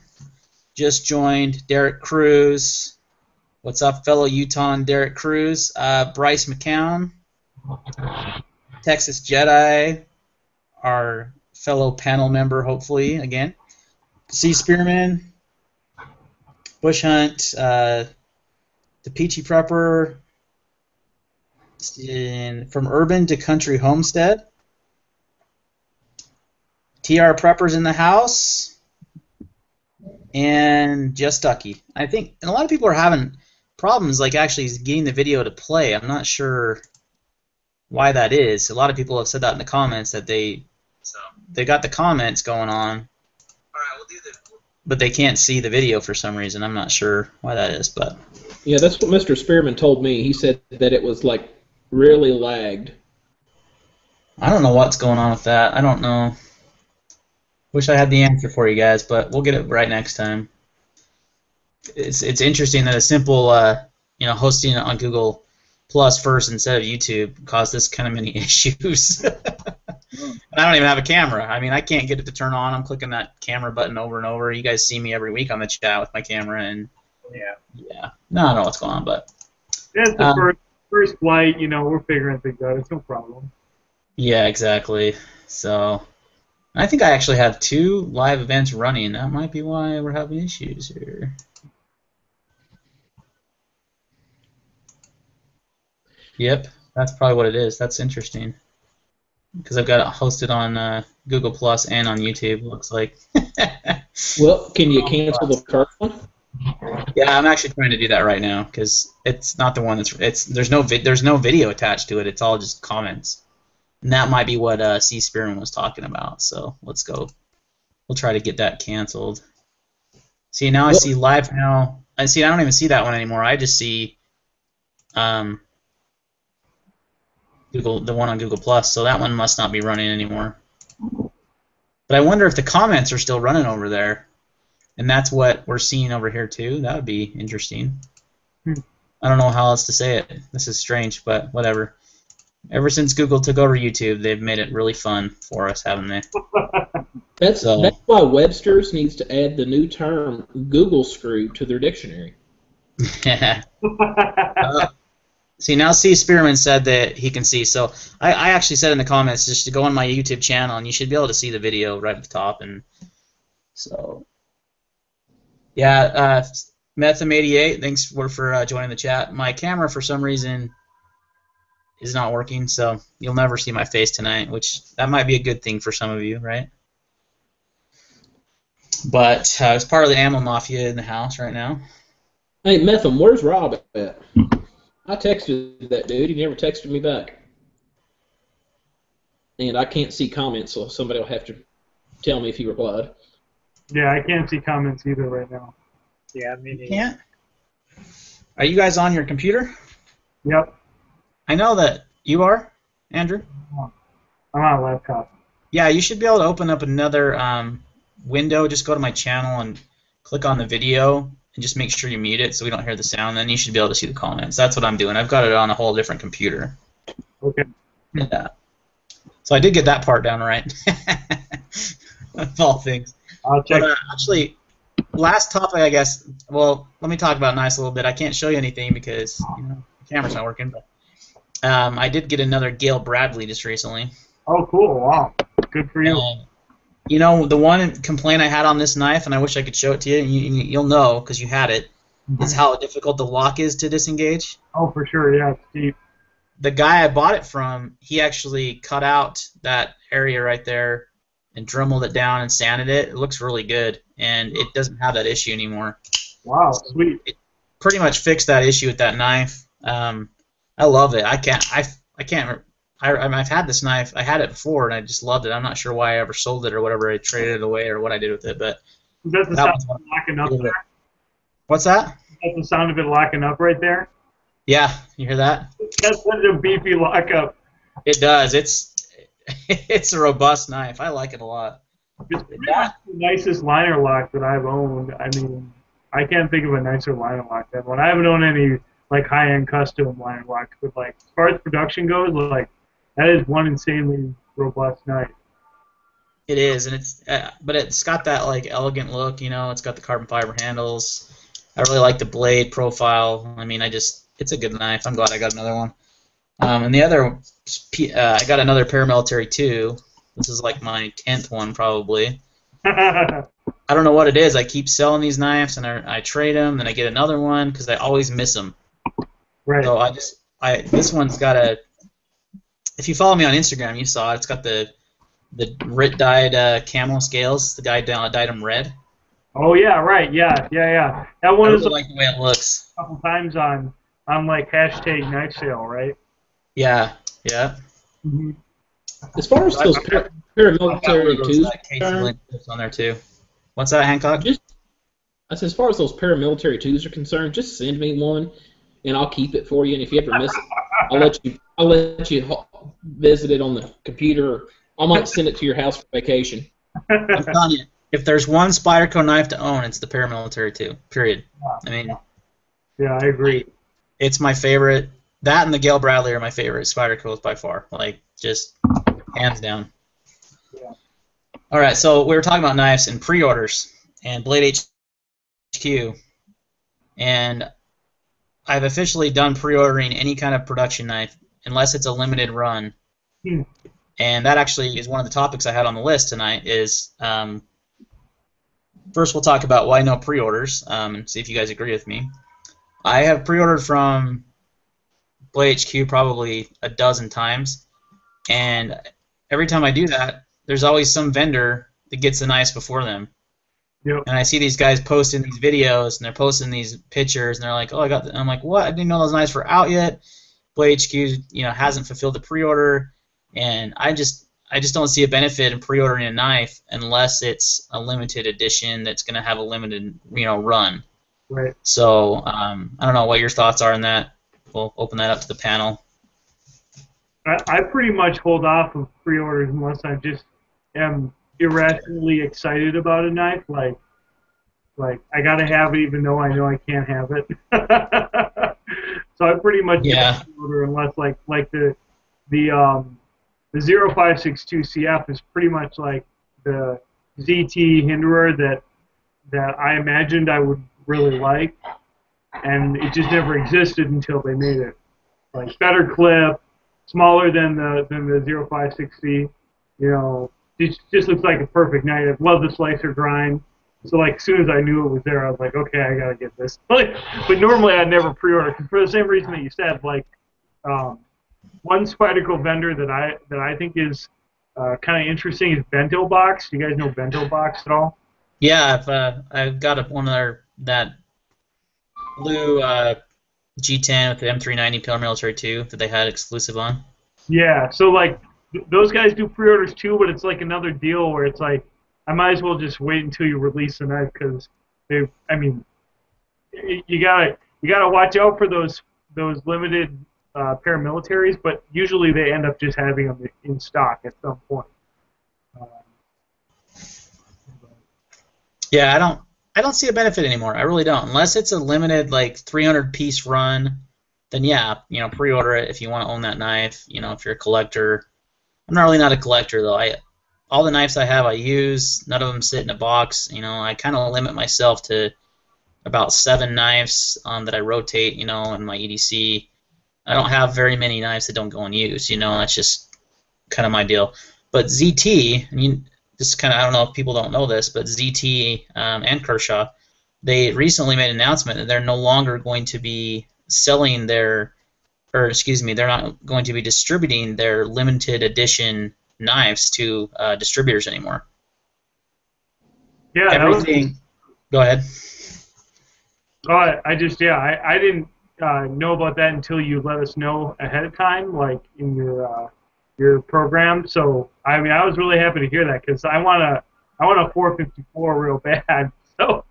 just joined. Derek Cruz, what's up, fellow Utah Derek Cruz? Bryce McCown, Texas Jedi, our fellow panel member, hopefully again. C. Spearman, Bush Hunt, the Peachy Prepper, from Urban to Country Homestead. TR Preppers in the house, and Just Ducky. I think, and a lot of people are having problems like actually getting the video to play. I'm not sure why that is. A lot of people have said that in the comments that they got the comments going on. But they can't see the video for some reason. I'm not sure why that is, but Yeah, that's what Mr. Spearman told me. He said that it was like really lagged. I don't know what's going on with that. I don't know. Wish I had the answer for you guys, but we'll get it right next time. It's interesting that a simple hosting it on Google Plus first instead of YouTube caused this kind of many issues. I don't even have a camera. I mean, I can't get it to turn on. I'm clicking that camera button over and over. You guys see me every week on the chat with my camera, and yeah. No, I don't know what's going on, but It's the first flight. We're figuring things out. It's no problem. yeah, exactly. So I think I actually have 2 live events running. That might be why we're having issues here. Yep, that's probably what it is. That's interesting. Because I've got it hosted on Google Plus and on YouTube, looks like. Well, can you cancel the first one? Yeah, I'm actually trying to do that right now because it's not the one there's no video attached to it. It's all just comments, and that might be what C. Spearman was talking about. So let's go. We'll try to get that canceled. See, now I see live now. I don't even see that one anymore. I just see the one on Google Plus. So that one must not be running anymore. But I wonder if the comments are still running over there. And that's what we're seeing over here too. That would be interesting. I don't know how else to say it. This is strange, but whatever. Ever since Google took over YouTube, they've made it really fun for us, haven't they? That's why Webster's needs to add the new term Google screw to their dictionary. See, now C. Spearman said that he can see. So I actually said in the comments just to go on my YouTube channel, and you should be able to see the video right at the top. And so... yeah, Metham88, thanks for joining the chat. My camera, for some reason, is not working, so you'll never see my face tonight, which that might be a good thing for some of you, right? But it's part of the Ammo Mafia in the house right now. Hey, Metham, where's Rob at? I texted that dude. He never texted me back. And I can't see comments, so somebody will have to tell me if he replied. Yeah, I can't see comments either right now. Yeah, me neither. Can't? Are you guys on your computer? Yep. I know that you are, Andrew. I'm on a laptop. Yeah, you should be able to open up another window. Just go to my channel and click on the video and just make sure you mute it so we don't hear the sound. Then you should be able to see the comments. That's what I'm doing. I've got it on a whole different computer. Okay. Yeah. So I did get that part down right. Of all things. I'll check. But actually, last topic, I guess. Well, let me talk about Nice a little bit. I can't show you anything because the camera's not working. But I did get another Gale Bradley just recently. Oh, cool! Wow, good for you. The one complaint I had on this knife, and I wish I could show it to you. You'll know because you had it. Is how difficult the lock is to disengage. Oh, for sure. Yeah, it's deep. The guy I bought it from, he actually cut out that area right there and dremelled it down and sanded it. It looks really good, and it doesn't have that issue anymore. Wow, sweet. It pretty much fixed that issue with that knife. I love it. I've had this knife. I had it before, and I just loved it. I'm not sure why I ever sold it or whatever. I traded it away or what I did with it, but Is that the sound of it locking up there? What's that? Is that the sound of it locking up right there? Yeah, you hear that? That's such a beefy lockup. It does. It's a robust knife. I like it a lot. It's pretty much the nicest liner lock that I've owned. I mean, I can't think of a nicer liner lock than one. I haven't owned any like high-end custom liner locks, but like as far as production goes, like that is one insanely robust knife. It is, and but it's got that like elegant look. It's got the carbon fiber handles. I really like the blade profile. I mean, it's a good knife. I'm glad I got another one. And the other, I got another paramilitary too. This is like my 10th one probably. I don't know what it is. I keep selling these knives, and I trade them, then I get another one because I always miss them. Right. So this one's got a. If you follow me on Instagram, you saw it. It's got the Rit dyed camo scales. The guy dyed them red. Oh yeah, right. Yeah. That one I is really like the way it looks. a couple times on like hashtag knife sale, right? Yeah. Mm-hmm. As far as those paramilitary twos on there too. What's that, Hancock? As far as those paramilitary twos are concerned, just send me one, and I'll keep it for you. And if you ever miss it, I'll let you visit it on the computer. I might send it to your house for vacation. I'm telling you, if there's one Spyderco knife to own, it's the paramilitary 2. Period. I mean, yeah, I agree. It's my favorite. That and the Gale Bradley are my favorite Spydercos by far. Like, just hands down. Yeah. All right, so we were talking about knives and pre-orders and Blade HQ, and I've officially done pre-ordering any kind of production knife unless it's a limited run. Hmm. And that actually is one of the topics I had on the list tonight. Is first we'll talk about why no pre-orders and see if you guys agree with me. I have pre-ordered from Blade HQ probably a dozen times, and every time I do that, there's always some vendor that gets the knives before them. Yep. And I see these guys posting these videos, and they're posting these pictures, and they're like, "Oh, I got." I'm like, "What? I didn't know those knives were out yet." Blade HQ, hasn't fulfilled the pre-order, and I just don't see a benefit in pre-ordering a knife unless it's a limited edition that's going to have a limited, run. Right. So I don't know what your thoughts are on that. We'll open that up to the panel. I pretty much hold off of pre-orders unless I just am irrationally excited about a knife. Like I gotta have it even though I know I can't have it. So I pretty much don't pre-order unless like the 0562 CF is pretty much like the ZT Hinderer that I imagined I would really like, and it just never existed until they made it. Like better clip, smaller than the 0560. It just looks like a perfect knife. I love the slicer grind. So like as soon as I knew it was there, I was like, okay, I gotta get this. But normally I'd never pre-order for the same reason that you said. Like one Spyderco vendor that I think is kind of interesting is Bento Box. You guys know Bento Box at all? Yeah, I've got one of that blue G10 with the M390 paramilitary 2 that they had exclusive on. Yeah, so like those guys do pre-orders too, but it's like another deal where it's like I might as well just wait until you release the knife because you gotta watch out for those limited paramilitaries, but usually they end up just having them in stock at some point. Yeah, I don't see a benefit anymore. I really don't. Unless it's a limited 300-piece run, then yeah, pre-order it if you want to own that knife. If you're a collector. I'm not a collector though. All the knives I have I use. None of them sit in a box. I kind of limit myself to about 7 knives that I rotate. In my EDC. I don't have very many knives that don't go in use. That's just kind of my deal. But ZT, this kind of, I don't know if people don't know this, but ZT and Kershaw, they recently made an announcement that they're no longer going to be selling they're not going to be distributing their limited edition knives to distributors anymore. Yeah, everything. Go ahead. Oh, I didn't know about that until you let us know ahead of time, like in your program. So I was really happy to hear that because I want a 454 real bad. So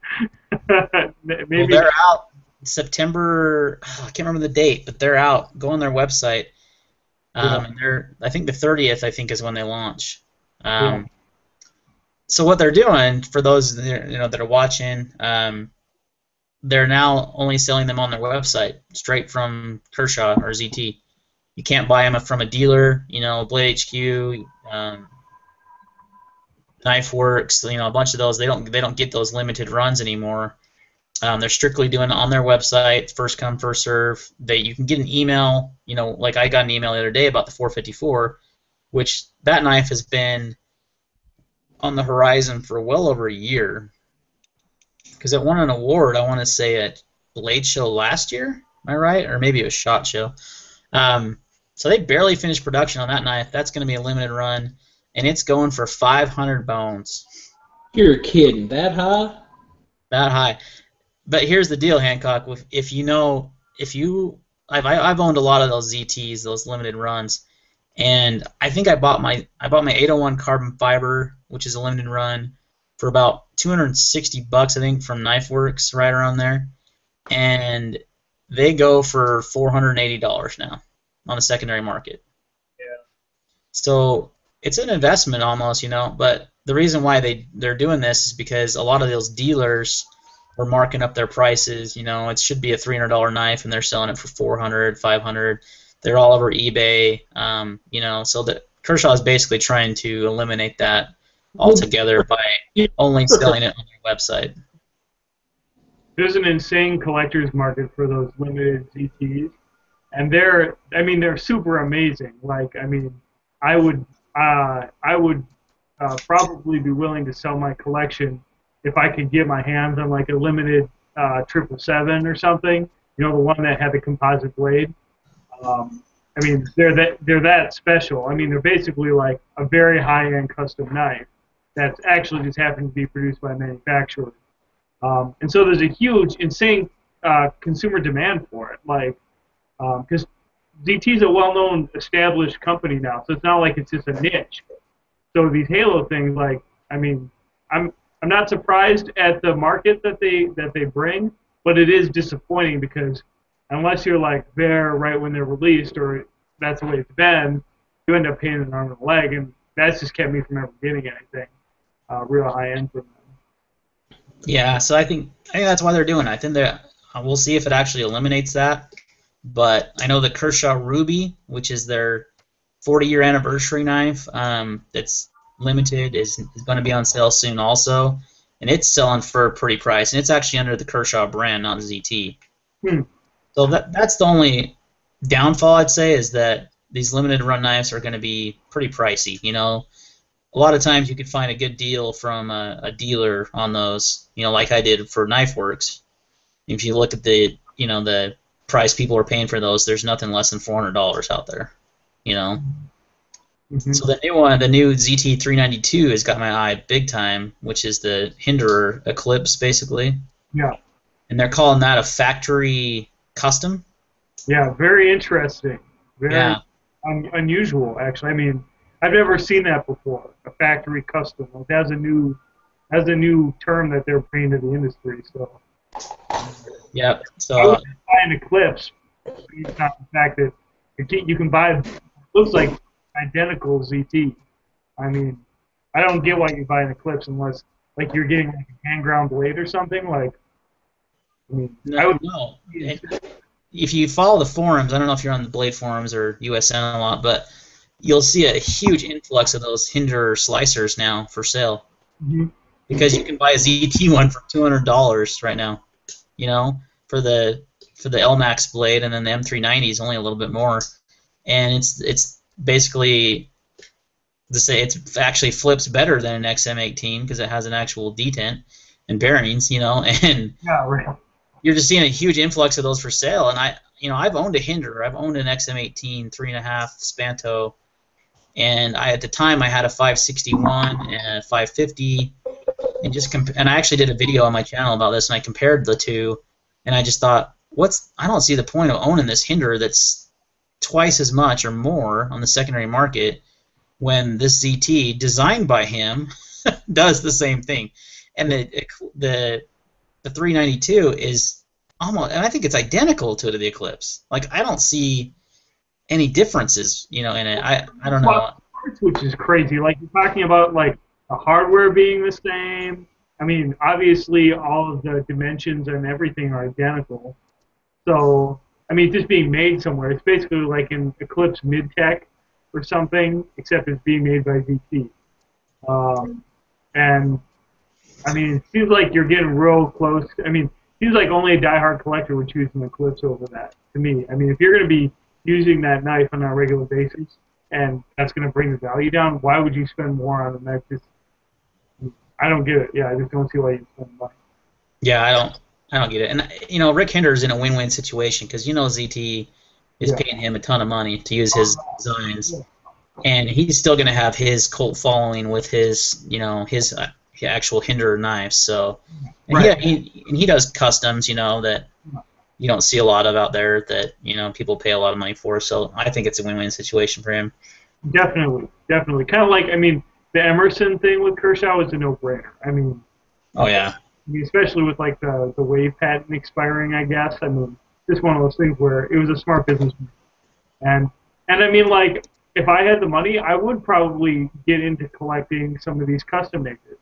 maybe they're out September. I can't remember the date, but they're out. Go on their website. And I think the 30th. I think is when they launch. So what they're doing for those that are watching, they're now only selling them on their website, straight from Kershaw or ZT. You can't buy them from a dealer, Blade HQ, Knife Works, a bunch of those. They don't get those limited runs anymore. They're strictly doing it on their website, first come, first serve. You can get an email, like I got an email the other day about the 454, which that knife has been on the horizon for well over a year. Because it won an award, I want to say, at Blade Show last year. Am I right? Or maybe it was SHOT Show. So they barely finished production on that knife. That's going to be a limited run, and it's going for 500 bones. You're kidding. That high? That high. But here's the deal, Hancock. I've owned a lot of those ZTs, those limited runs, and I think I bought my 801 carbon fiber, which is a limited run, for about $260, I think, from Knife Works, right around there, and they go for $480 now on the secondary market. Yeah. So it's an investment almost, but the reason why they're doing this is because a lot of those dealers are marking up their prices. You know, it should be a $300 knife, and they're selling it for 400, 500. They're all over eBay. You know, so that Kershaw is basically trying to eliminate that altogether by only selling it on their website. There's an insane collector's market for those limited ZTs, and they're super amazing. Like, I mean, I would probably be willing to sell my collection if I could get my hands on like a limited 777 or something. You know, the one that had the composite blade. I mean, they're that special. I mean, they're basically like a very high-end custom knife that's actually just happened to be produced by a manufacturer. And so there's a huge, insane consumer demand for it. Like, because ZT is a well-known, established company now, so it's not like it's just a niche. So these Halo things, like, I mean, I'm not surprised at the market that they bring, but it is disappointing because unless you're like there right when they're released, or that's the way it's been, you end up paying an arm and a leg, and that's just kept me from ever getting anything real high end from them. Yeah, so I think that's why they're doing it. I think we'll see if it actually eliminates that. But I know the Kershaw Ruby, which is their 40-year anniversary knife, that's limited, is going to be on sale soon also, and it's selling for a pretty price, and it's actually under the Kershaw brand, not ZT. So that's the only downfall, I'd say, is that these limited run knives are going to be pretty pricey. You know, a lot of times you could find a good deal from a dealer on those, you know, like I did for KnifeWorks. If you look at the price people are paying for those, there's nothing less than $400 out there, you know. So the new one, the new ZT392, has got my eye big time, which is the Hinderer Eclipse, basically. Yeah. And they're calling that a factory custom. Yeah, very interesting. Very unusual, actually. I mean, I've never seen that before. A factory custom. Like, that's a new term that they're bringing to the industry. So. Yep. So. I would buy an Eclipse based on the fact that you can buy. Looks like identical ZT. I mean, I don't get why you buy an Eclipse unless like you're getting like a hand ground blade or something. Like, I mean, no. If you follow the forums, I don't know if you're on the Blade forums or USN a lot, but you'll see a huge influx of those Hinderer slicers now for sale. Because you can buy a ZT one for $200 right now. You know, for the LMAX blade, and then the M390 is only a little bit more, and it's basically to say it actually flips better than an XM18 because it has an actual detent and bearings, you know, and you're just seeing a huge influx of those for sale. And I've owned a Hinderer, I've owned an XM18 3.5 Spanto, and at the time I had a 561 and a 550. And I actually did a video on my channel about this, and I compared the two, and I just thought, I don't see the point of owning this Hinderer that's twice as much or more on the secondary market when this ZT, designed by him, does the same thing. And the 392 is almost, and I think it's identical to the Eclipse. Like, I don't see any differences, you know, in it. I don't know. Which is crazy. Like, you're talking about, like, the hardware being the same. I mean, obviously, all of the dimensions and everything are identical. So, I mean, just being made somewhere. It's basically like an Eclipse Mid-Tech or something, except it's being made by ZT. And, I mean, it seems like you're getting real close. I mean, it seems like only a diehard collector would choose an Eclipse over that, to me. I mean, if you're going to be using that knife on a regular basis, and that's going to bring the value down, why would you spend more on a knife? I don't get it. Yeah, I just don't see why you spend money. Yeah, I don't get it. And, you know, Rick Hinderer's in a win-win situation because, you know, ZT is paying him a ton of money to use his designs, and he's still going to have his cult following with his, you know, his actual Hinderer knives. So, and he does customs, you know, that you don't see a lot of out there that, you know, people pay a lot of money for. So I think it's a win-win situation for him. Definitely. Kind of like, I mean, the Emerson thing with Kershaw was a no-brainer. I mean, especially with like the wave patent expiring, I guess. I mean, just one of those things where it was a smart business move. And I mean, like, if I had the money, I would probably get into collecting some of these custom makers,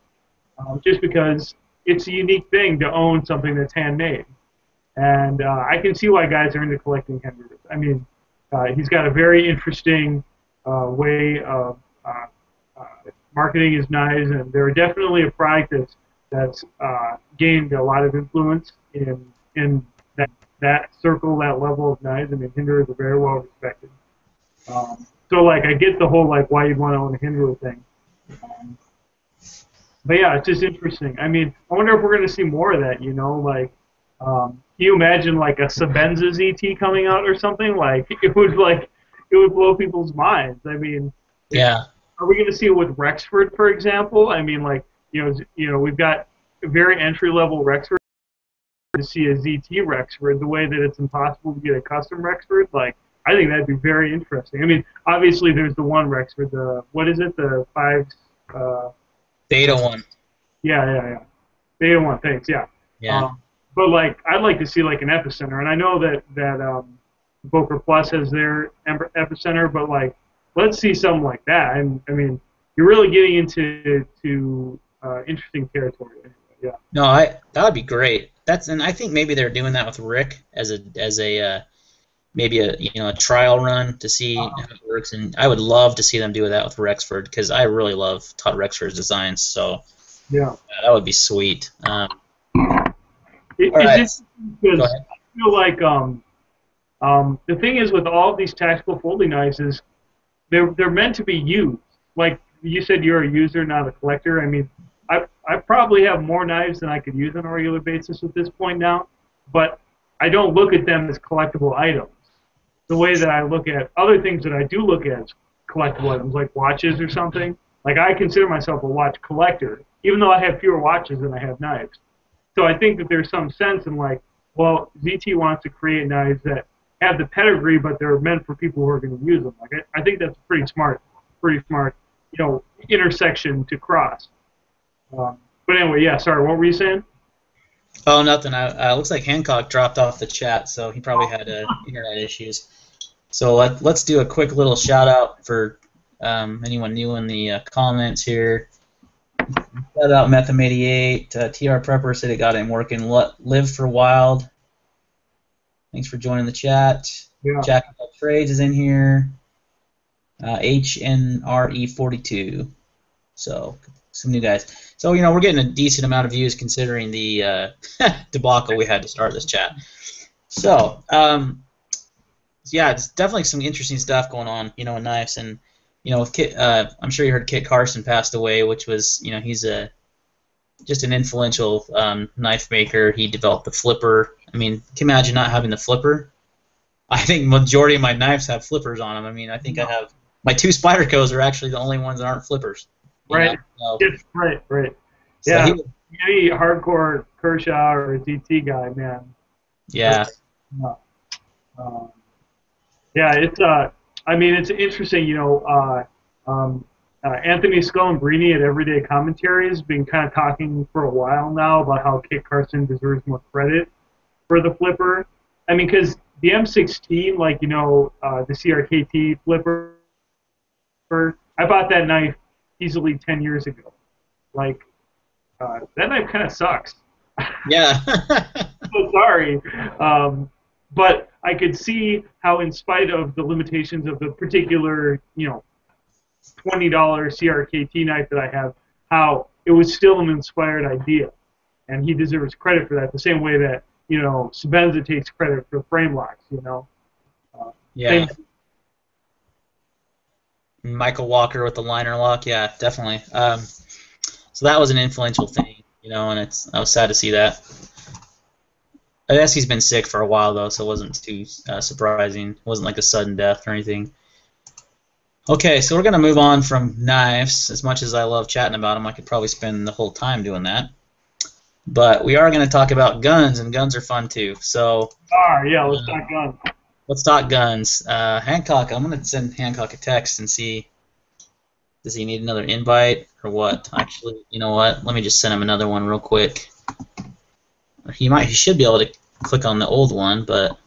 just because it's a unique thing to own something that's handmade. And I can see why guys are into collecting Hinders. I mean, he's got a very interesting way of marketing his knives, and they're definitely a product that's gained a lot of influence in that circle, that level of knives. I mean, Hinders are very well respected. So like, I get the whole like why you'd want to own a Hinders thing. But yeah, it's just interesting. I mean, I wonder if we're going to see more of that. You know, like, can you imagine like a Sebenza ZT coming out or something? Like, it would blow people's minds. I mean, Yeah. are we going to see it with Rexford, for example? I mean, like, you know, we've got a very entry-level Rexford. To see a ZT Rexford, the way that it's impossible to get a custom Rexford, like, I think that'd be very interesting. I mean, obviously there's the one Rexford, what is it, the 5... Beta 1. Yeah. Beta 1, thanks, yeah. Yeah. But, like, I'd like to see, like, an Epicenter, and I know that Boker Plus has their Epicenter, but, like, let's see something like that. And, I mean, you're really getting into interesting territory. Yeah. No, that would be great. And I think maybe they're doing that with Rick as a maybe a trial run to see how it works, and I would love to see them do that with Rexford because I really love Todd Rexford's designs. So yeah, that would be sweet. All right. Just because I feel like the thing is with all of these tactical folding knives is they're meant to be used. Like you said, you're a user, not a collector. I mean, I probably have more knives than I could use on a regular basis at this point now, but I don't look at them as collectible items. The way that I look at other things that I do look at as collectible items, like watches or something. Like, I consider myself a watch collector, even though I have fewer watches than I have knives. So I think that there's some sense in, like, well, ZT wants to create knives that have the pedigree, but they're meant for people who are going to use them. Like, I think that's pretty smart, intersection to cross. But anyway, yeah, sorry, what were you saying? Oh, nothing. Looks like Hancock dropped off the chat, so he probably had internet issues. So let's do a quick little shout out for anyone new in the comments here. Shout out Metham88. TR Prepper said it got him working. Live for Wild. Thanks for joining the chat. Yeah. Jack Trades is in here. HNRE42. So some new guys. So we're getting a decent amount of views considering the debacle we had to start this chat. So yeah, it's definitely some interesting stuff going on, in knives, and with Kit. I'm sure you heard Kit Carson passed away, which was he's just an influential knife maker. He developed the flipper. I mean, can you imagine not having the flipper? I think majority of my knives have flippers on them. I mean, I think I have my 2 Spydercos are actually the only ones that aren't flippers. Right. So, right. So yeah. Any hardcore Kershaw or ZT guy, man. Yeah. Yeah, it's I mean, it's interesting, Anthony Scolambrini at Everyday Commentary has been kind of talking for a while now about how Kit Carson deserves more credit for the flipper. I mean, because the M16, like, the CRKT flipper, I bought that knife easily 10 years ago. Like, that knife kind of sucks. Yeah. So sorry. But I could see how, in spite of the limitations of the particular, $20 CRKT knife that I have, how it was still an inspired idea. And he deserves credit for that, the same way that, Sebenza takes credit for frame locks, Yeah. Michael Walker with the liner lock, yeah, definitely. So that was an influential thing, and I was sad to see that. I guess he's been sick for a while, though, so it wasn't too surprising. It wasn't like a sudden death or anything. Okay, so we're going to move on from knives. As much as I love chatting about them, I could probably spend the whole time doing that. But we are going to talk about guns, and guns are fun, too. So, yeah, let's talk guns. Let's talk guns. Hancock, I'm going to send Hancock a text and see, does he need another invite or what? Actually, you know what? Let me just send him another one real quick. He should be able to click on the old one, but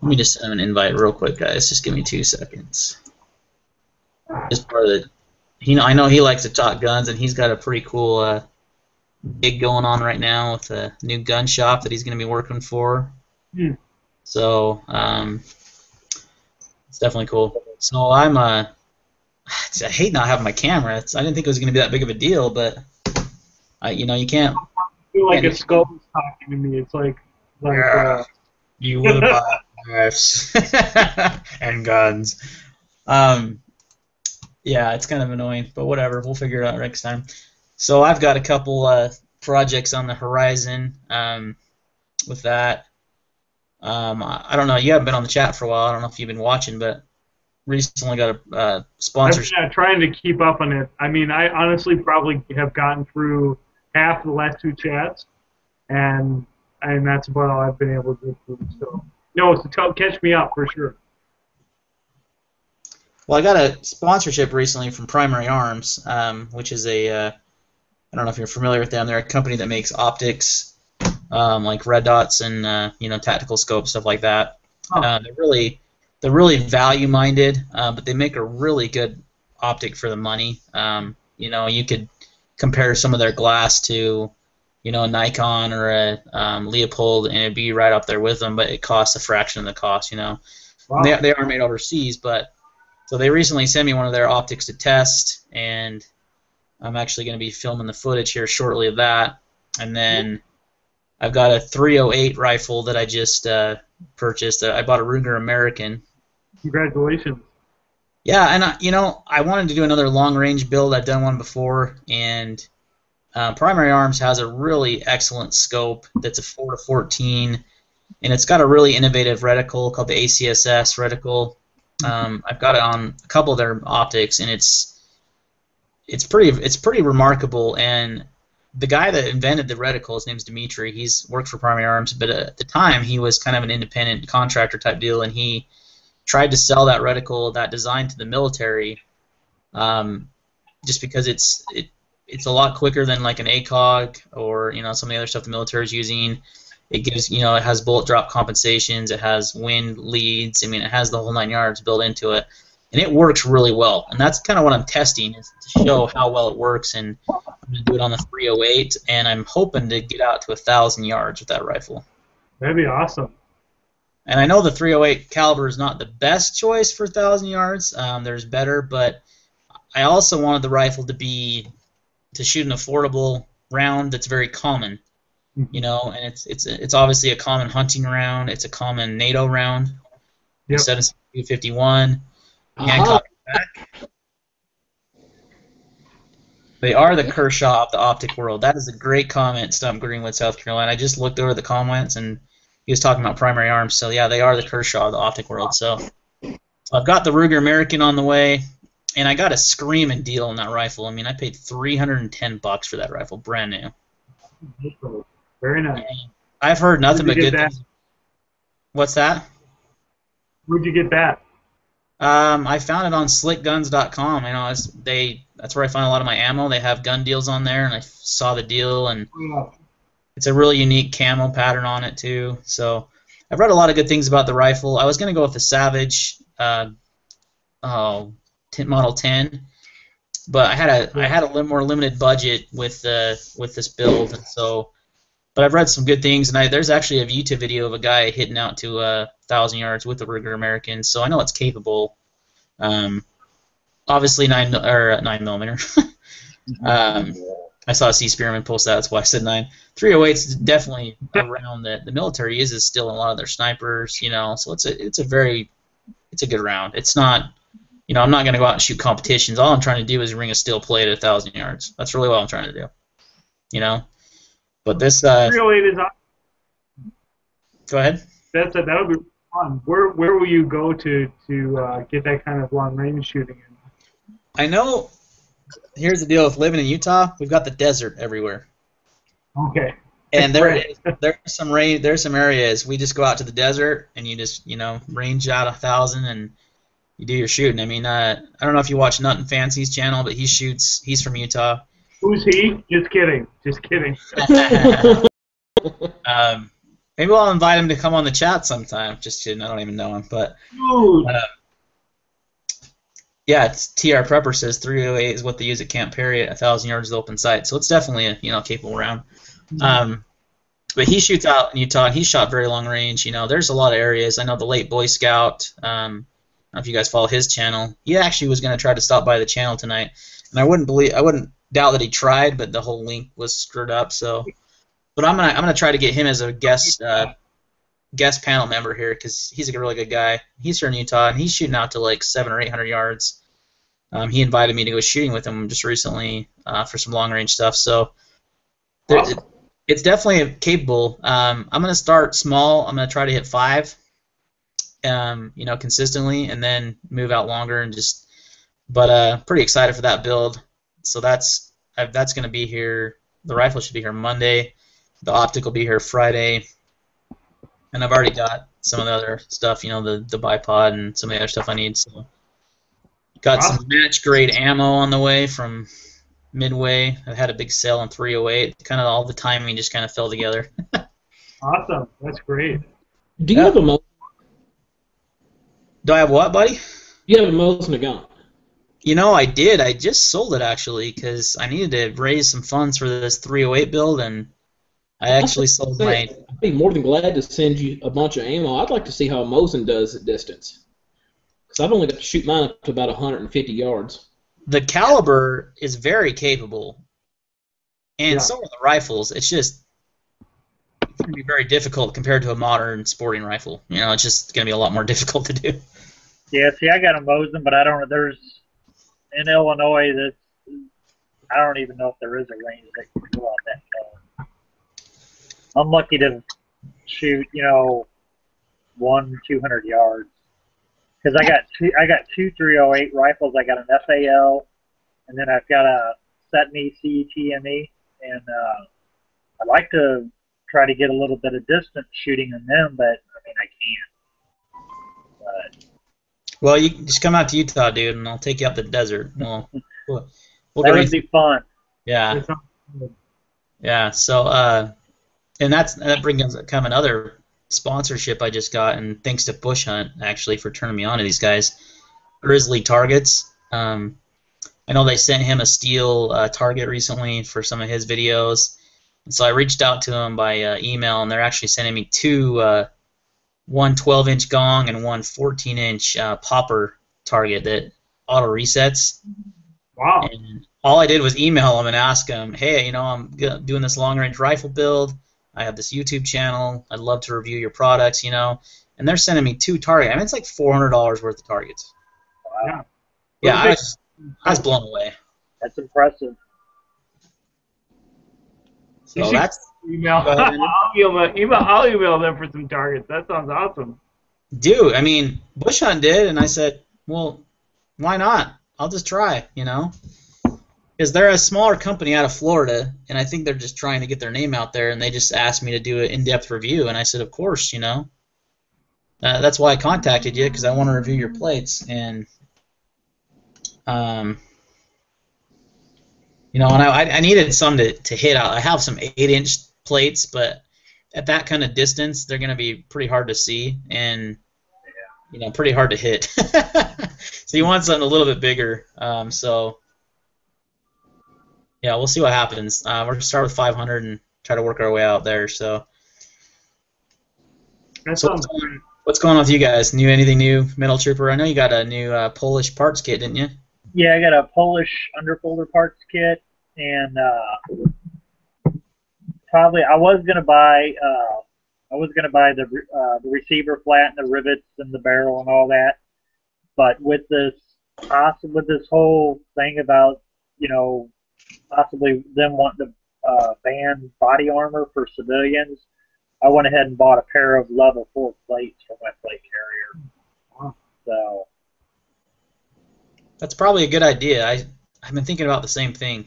let me just send him an invite real quick, guys. Just give me 2 seconds. Just part of the, I know he likes to talk guns, and he's got a pretty cool gig going on right now with a new gun shop that he's going to be working for. So it's definitely cool. So I hate not having my camera. I didn't think it was going to be that big of a deal, but you can't. I feel like a skull is talking to me. It's like you will buy knives and guns. Yeah, it's kind of annoying, but whatever. We'll figure it out next time. So I've got a couple projects on the horizon with that. I don't know. You haven't been on the chat for a while. I don't know if you've been watching, but recently got a sponsorship. I'm trying to keep up on it. I mean, I honestly probably have gotten through half the last 2 chats, and that's about all I've been able to get through. So, no, catch me up for sure. Well, I got a sponsorship recently from Primary Arms, which is I don't know if you're familiar with them. They're a company that makes optics, like red dots and tactical scopes, stuff like that. They're really value-minded, but they make a really good optic for the money. You could compare some of their glass to, a Nikon or a Leopold, and it'd be right up there with them, but it costs a fraction of the cost. Wow. They are made overseas, but so they recently sent me one of their optics to test, and I'm actually going to be filming the footage here shortly of that. And then I've got a 308 rifle that I just purchased. I bought a Ruger American. Congratulations. Yeah, and I wanted to do another long-range build. I've done one before, and Primary Arms has a really excellent scope that's a 4-14, and it's got a really innovative reticle called the ACSS reticle. I've got it on a couple of their optics, and it's pretty remarkable. And the guy that invented the reticle, his name's Dimitri. He's worked for Primary Arms, but at the time he was kind of an independent contractor type deal, and he tried to sell that reticle, that design, to the military, just because it's a lot quicker than like an ACOG or some of the other stuff the military is using. It gives it has bullet drop compensations, it has wind leads. I mean, it has the whole 9 yards built into it, and it works really well. And that's kind of what I'm testing, is to show how well it works. And I'm going to do it on the 308, and I'm hoping to get out to 1,000 yards with that rifle. That'd be awesome. And I know the 308 caliber is not the best choice for 1,000 yards. There's better, but I also wanted the rifle to shoot an affordable round that's very common. And it's obviously a common hunting round. It's a common NATO round. Yep. 7.52-51. Hancock back. They are the Kershaw of the optic world. That is a great comment, Stump Greenwood, South Carolina. I just looked over the comments, and he was talking about Primary Arms. So yeah, they are the Kershaw of the optic world. So I've got the Ruger American on the way, and I got a screaming deal on that rifle. I mean, I paid $310 for that rifle, brand new. Very nice. I've heard nothing but good things. What's that? Where'd you get that? I found it on slickguns.com. That's where I find a lot of my ammo. They have gun deals on there, and I saw the deal, and it's a really unique camo pattern on it too. So I've read a lot of good things about the rifle. I was going to go with the Savage Model 10, but I had a little more limited budget with this build, and so. But I've read some good things, and there's actually a YouTube video of a guy hitting out to 1,000 yards with the Ruger American, so I know it's capable. Obviously 9mm. I saw C. Spearman post that, that's why I said 9. 308 is definitely around that the military uses still in a lot of their snipers, so it's a good round. It's not, I'm not going to go out and shoot competitions. All I'm trying to do is ring a steel plate at 1,000 yards. That's really what I'm trying to do, But this 308 is on. Go ahead. That would be fun. Where will you go to get that kind of long range shooting in? I know. Here's the deal with living in Utah. We've got the desert everywhere. Okay. And there's some areas we just go out to the desert and you just range out 1,000 and you do your shooting. I mean, I don't know if you watch Nut and Fancy's channel, but he's from Utah. Who's he? Just kidding. Maybe I'll invite him to come on the chat sometime. Just kidding. I don't even know him, but Yeah, it's TR Prepper says 308 is what they use at Camp Perry at 1,000 yards of the open sight. So it's definitely a capable round. But he shoots out in Utah. And he shot very long range. There's a lot of areas. I know the late Boy Scout. I don't know if you guys follow his channel. He actually was going to try to stop by the channel tonight, and I wouldn't doubt that he tried, but the whole link was screwed up. So, but I'm gonna try to get him as a guest panel member here because he's a really good guy. He's here in Utah and he's shooting out to like 700 or 800 yards. He invited me to go shooting with him just recently for some long range stuff. So it's definitely capable. I'm gonna start small. I'm gonna try to hit 5. Consistently, and then move out longer and just. But pretty excited for that build. So that's going to be here. The rifle should be here Monday. The optic will be here Friday. And I've already got some of the other stuff, the bipod and some of the other stuff I need. So got some match grade ammo on the way from Midway. I had a big sale on 308. Kind of all the timing just kind of fell together. Awesome. That's great. Do you have a Mosin? Do I have what, buddy? You have a Mosin gun. I did. I just sold it, actually, because I needed to raise some funds for this 308 build, and I actually sold my... I'd be more than glad to send you a bunch of ammo. I'd like to see how a Mosin does at distance. Because I've only got to shoot mine up to about 150 yards. The caliber is very capable, and so are the rifles. It's just... It's going to be very difficult compared to a modern sporting rifle. It's just going to be a lot more difficult to do. Yeah, see, I got a Mosin, but I don't. There's in Illinois I don't even know if there is a range that can go out that far. I'm lucky to shoot, 200 yards, because I got two 308 rifles. I got an FAL, and then I've got a Setme CETME, and I'd like to try to get a little bit of distance shooting in them, but I can't. But well, you just come out to Utah, dude, and I'll take you out the desert. We'll that would be fun. Yeah. Yeah. So, and that brings up kind of another sponsorship I just got, and thanks to Bush Hunt actually for turning me on to these guys. Grizzly Targets. I know they sent him a steel target recently for some of his videos, and so I reached out to him by email, and they're actually sending me two. One 12-inch gong and one 14-inch popper target that auto resets. Wow. And all I did was email them and ask them, hey, I'm doing this long-range rifle build. I have this YouTube channel. I'd love to review your products, And they're sending me 2 targets. It's like $400 worth of targets. Wow. Yeah, I was blown away. That's impressive. So that's... Email. I'll email them for some targets. That sounds awesome. Dude, Bush Hunt did, and I said, well, why not? I'll just try, Because they're a smaller company out of Florida, and I think they're just trying to get their name out there, and they just asked me to do an in-depth review, and I said, of course, That's why I contacted you, because I want to review your plates, and and I needed some to hit out. I have some 8-inch plates, but at that kind of distance, they're going to be pretty hard to see and pretty hard to hit. So you want something a little bit bigger. So yeah, we'll see what happens. We're going to start with 500 and try to work our way out there. So, what's going on with you guys? Anything new, Metal Trooper? I know you got a new Polish parts kit, didn't you? Yeah, I got a Polish underfolder parts kit, and probably I was gonna buy the receiver flat and the rivets and the barrel and all that, but with this whole thing about possibly them wanting to ban body armor for civilians, I went ahead and bought a pair of level 4 plates for my plate carrier. Wow. So that's probably a good idea. I've been thinking about the same thing.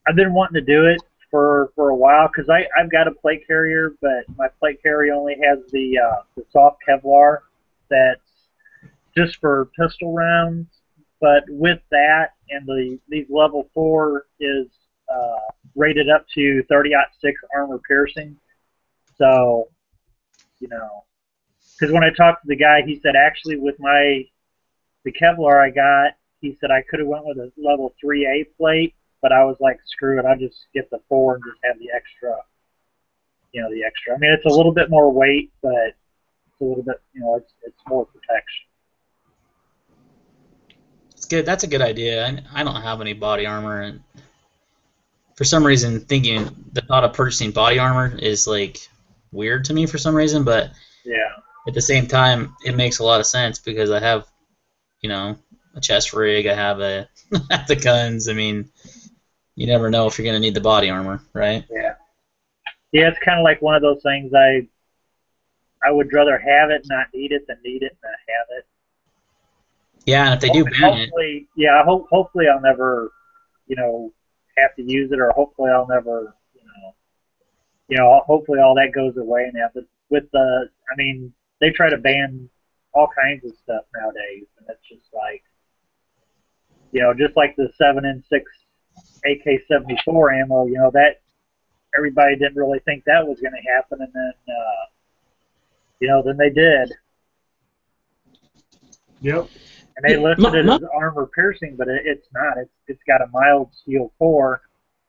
I've been wanting to do it for a while because I've got a plate carrier, but my plate carrier only has the soft Kevlar that's just for pistol rounds. But with that and these level 4 is rated up to 30-06 armor piercing. So, because when I talked to the guy, he said actually with the Kevlar I got, he said I could have went with a level 3A plate, but I was like, screw it, I'll just get the 4 and just have the extra, the extra. I mean, it's a little bit more weight, but it's a little bit, it's more protection. It's good. That's a good idea. I don't have any body armor, and for some reason, the thought of purchasing body armor is like weird to me for some reason, but yeah. At the same time, it makes a lot of sense because I have, a chest rig. I have the guns. I mean, you never know if you're going to need the body armor, right? Yeah. Yeah, it's kind of like one of those things. I would rather have it, not need it, than need it, not have it. Yeah, and if they do ban it. Yeah, hopefully I'll never, have to use it, or hopefully I'll never, hopefully all that goes away now. But with they try to ban all kinds of stuff nowadays, and it's just like, just like the 7.6 AK-74 ammo, that everybody didn't really think that was going to happen, and then, then they did. Yep. And they listed it as armor piercing, but it's not. It's got a mild steel core,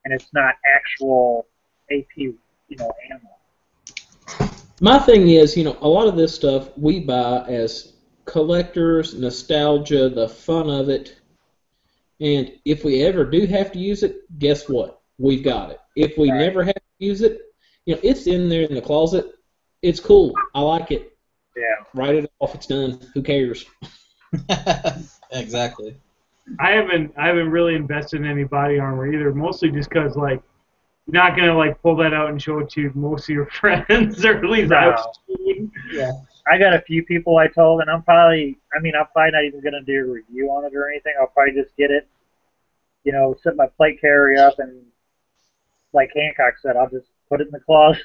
and it's not actual AP, ammo. My thing is, a lot of this stuff we buy as collectors, nostalgia, the fun of it. And if we ever do have to use it, guess what? We've got it. If we never have to use it, it's in there in the closet. It's cool. I like it. Yeah. Write it off. It's done. Who cares? Exactly. I haven't really invested in any body armor either. Mostly just because you're not gonna pull that out and show it to most of your friends, or at least I've seen. Yeah. I got a few people I told, and I'm probably not even gonna do a review on it or anything. I'll probably just get it, set my plate carrier up, and like Hancock said, I'll just put it in the closet.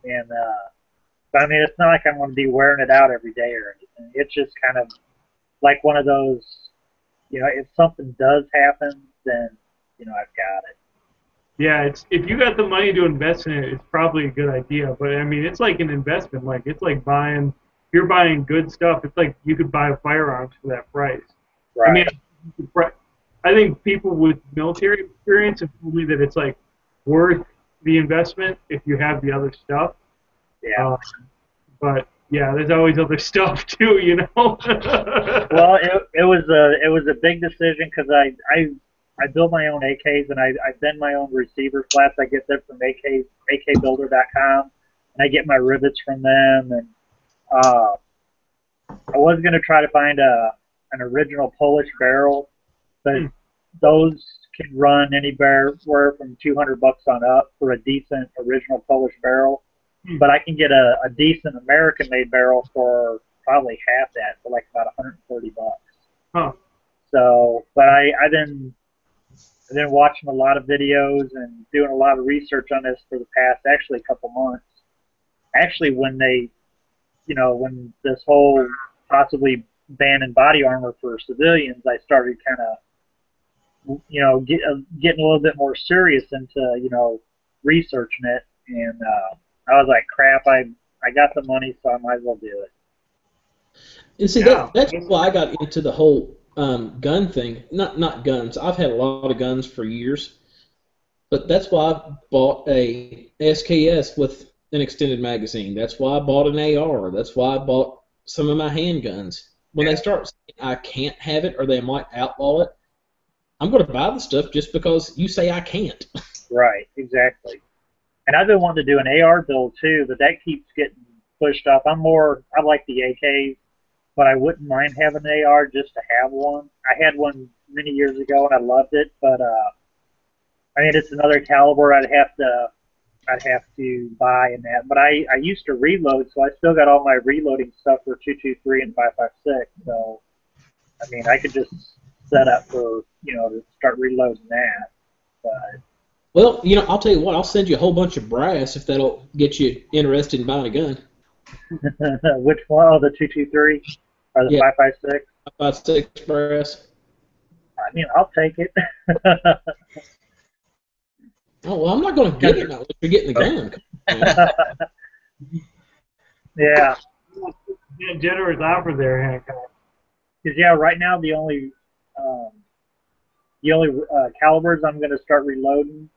And but it's not like I'm gonna be wearing it out every day or anything. It's just kind of like one of those, if something does happen, then I've got it. Yeah, if you got the money to invest in it, it's probably a good idea. But it's like an investment. It's like if you're buying good stuff, it's like you could buy firearms for that price. Right. I think people with military experience have told me that it's worth the investment if you have the other stuff. Yeah. But yeah, there's always other stuff too, Well, it was a big decision because I build my own AKs, and I bend my own receiver flaps. I get them from akbuilder.com, and I get my rivets from them. And I was going to try to find an original Polish barrel, but those can run anywhere from $200 on up for a decent original Polish barrel. But I can get a decent American-made barrel for probably half that, for about $130. Huh. So, but I've been watching a lot of videos and doing a lot of research on this for the past, actually, couple months. Actually, when when this whole possibly banning body armor for civilians, I started kind of, getting a little bit more serious into, researching it. And I was like, crap, I got the money, so I might as well do it. And see, that's why I got into the whole gun thing. Not guns. I've had a lot of guns for years, but that's why I bought a SKS with an extended magazine. That's why I bought an AR. That's why I bought some of my handguns. When they start saying I can't have it or they might outlaw it, I'm going to buy the stuff just because you say I can't. Right, exactly. And I've been wanting to do an AR build too, but that keeps getting pushed up. I like the AKs, but I wouldn't mind having an AR just to have one. I had one many years ago and I loved it, but it's another caliber I'd have to buy in that. But I used to reload, so I still got all my reloading stuff for 223 and 556. So I could just set up for to start reloading that. But well, I'll tell you what, I'll send you a whole bunch of brass if that'll get you interested in buying a gun. Which one? Oh, the 223 or the 556? 556 brass. I'll take it. Oh, well, I'm not going to get it unless you're getting the gun. Yeah. Generous offer there, Hancock. Because right now the only The only calibers I'm going to start reloading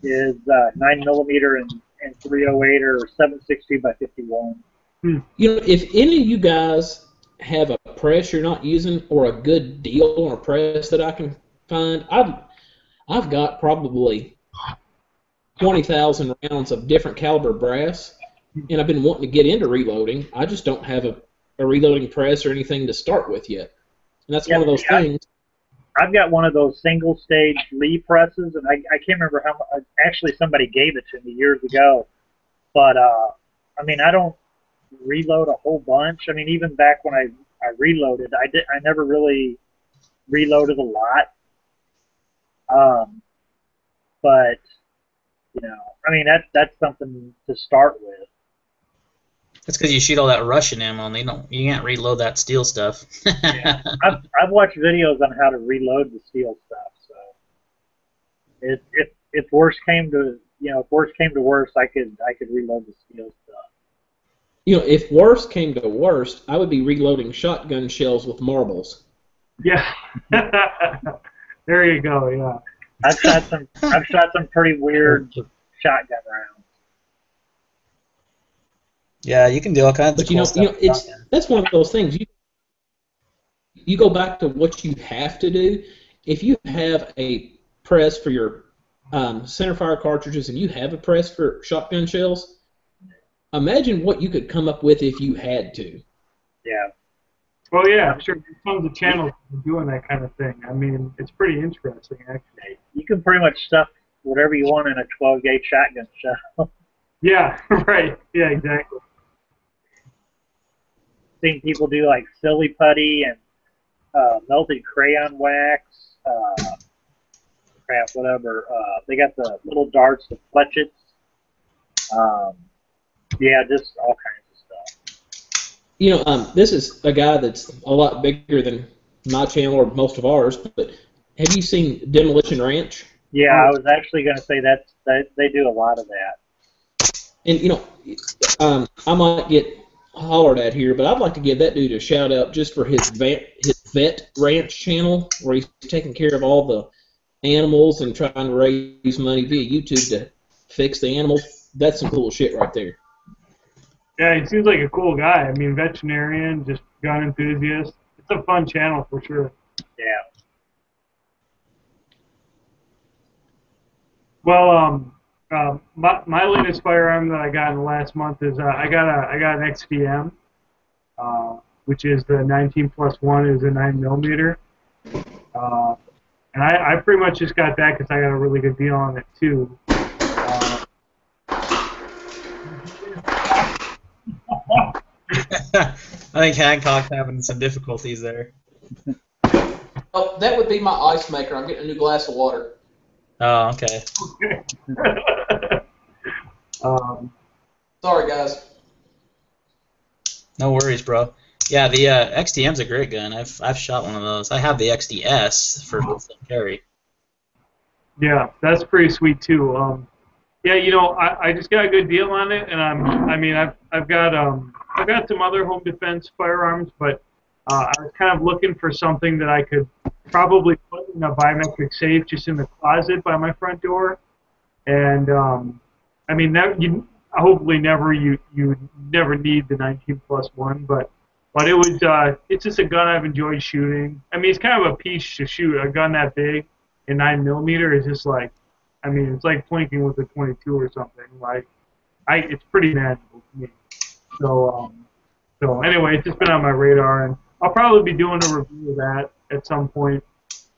is 9mm and 308 or 7.62 by 51. You know, if any of you guys have a press you're not using or a good deal on a press that I can find, I've got probably 20,000 rounds of different caliber brass, and I've been wanting to get into reloading. I just don't have a reloading press or anything to start with yet. And that's one of those things. I've got one of those single stage Lee presses, and I can't remember how much. Actually, somebody gave it to me years ago. But, I mean, I don't reload a whole bunch. I mean, even back when I reloaded, I never really reloaded a lot. But, you know, I mean, that's something to start with. That's because you shoot all that Russian ammo, and you can't reload that steel stuff. Yeah. I've watched videos on how to reload the steel stuff. So, if worse came to worse, I could reload the steel stuff. You know, if worse came to worst, I would be reloading shotgun shells with marbles. Yeah. There you go. Yeah. I've shot some pretty weird shotgun rounds. Yeah, you can do all kinds of cool stuff. That's one of those things. You go back to what you have to do. If you have a press for your centerfire cartridges and you have a press for shotgun shells, imagine what you could come up with if you had to. Yeah. Well, yeah, I'm sure there's tons of channels doing that kind of thing. I mean, it's pretty interesting, actually. You can pretty much stuff whatever you want in a 12-gauge shotgun shell. Yeah, right. Yeah, exactly. Seen people do like silly putty and melted crayon wax, whatever. They got the little darts, the fletchets. Yeah, just all kinds of stuff. You know, this is a guy that's a lot bigger than my channel or most of ours, but have you seen Demolition Ranch? Yeah, I was actually going to say that they do a lot of that. And, you know, I might get hollered at here, but I'd like to give that dude a shout out just for his vet ranch channel, where he's taking care of all the animals and trying to raise money via YouTube to fix the animals. That's some cool shit right there. Yeah, he seems like a cool guy. I mean, veterinarian, just gun enthusiast. It's a fun channel for sure. Yeah. Well, my latest firearm that I got in the last month is I got an XDM, which is the 19+1 is a 9mm, and I pretty much just got that because I got a really good deal on it too. I think Hancock's having some difficulties there. Oh, that would be my ice maker. I'm getting a new glass of water. Oh, okay. Sorry, guys. No worries, bro. Yeah, the XDM's a great gun. I've shot one of those. I have the XDS for full carry. Yeah, that's pretty sweet too. Yeah, you know, I just got a good deal on it, and I've got some other home defense firearms, but I was kind of looking for something that I could probably put in a biometric safe just in the closet by my front door, and I mean that you hopefully you never need the 19+1, but it was it's just a gun I've enjoyed shooting. I mean, it's kind of a piece to shoot. A gun that big in 9mm is just like, I mean, it's like plinking with a 22 or something. Like, it's pretty manageable to me. So anyway, it's just been on my radar, and I'll probably be doing a review of that at some point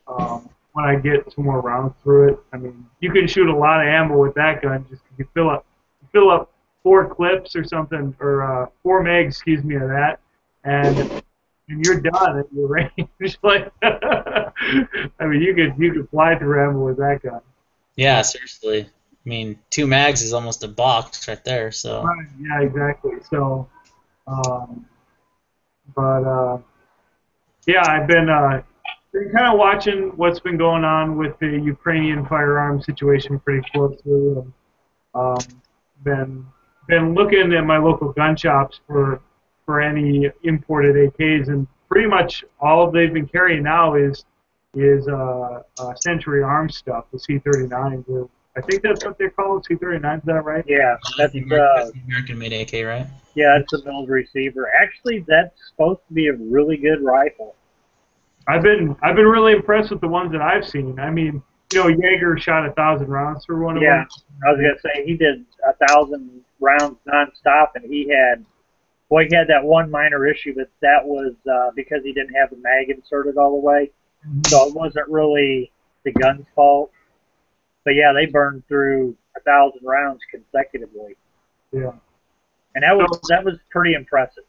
when I get some more rounds through it. I mean, you can shoot a lot of ammo with that gun. Just you fill up 4 clips or something, or 4 mags, excuse me, of that, and you're done at your range. Like, I mean, you could fly through ammo with that gun. Yeah, seriously. I mean, 2 mags is almost a box right there. So. Right, yeah, exactly. So, yeah, I've been kind of watching what's been going on with the Ukrainian firearm situation pretty closely, and been looking at my local gun shops for any imported AKs, and pretty much all they've been carrying now is is Century Arms stuff, the C39s. I think that's what they call it, C39s. Is that right? Yeah, That's that's the American made AK, right? yeah, it's a milled receiver. Actually, that's supposed to be a really good rifle. I've been really impressed with the ones that I've seen. I mean, Jaeger shot 1,000 rounds through one of Yeah, them. I was gonna say he did 1,000 rounds nonstop, and he had that one minor issue, but that was because he didn't have the mag inserted all the way, so it wasn't really the gun's fault. But yeah, they burned through 1,000 rounds consecutively, Yeah. and that was pretty impressive.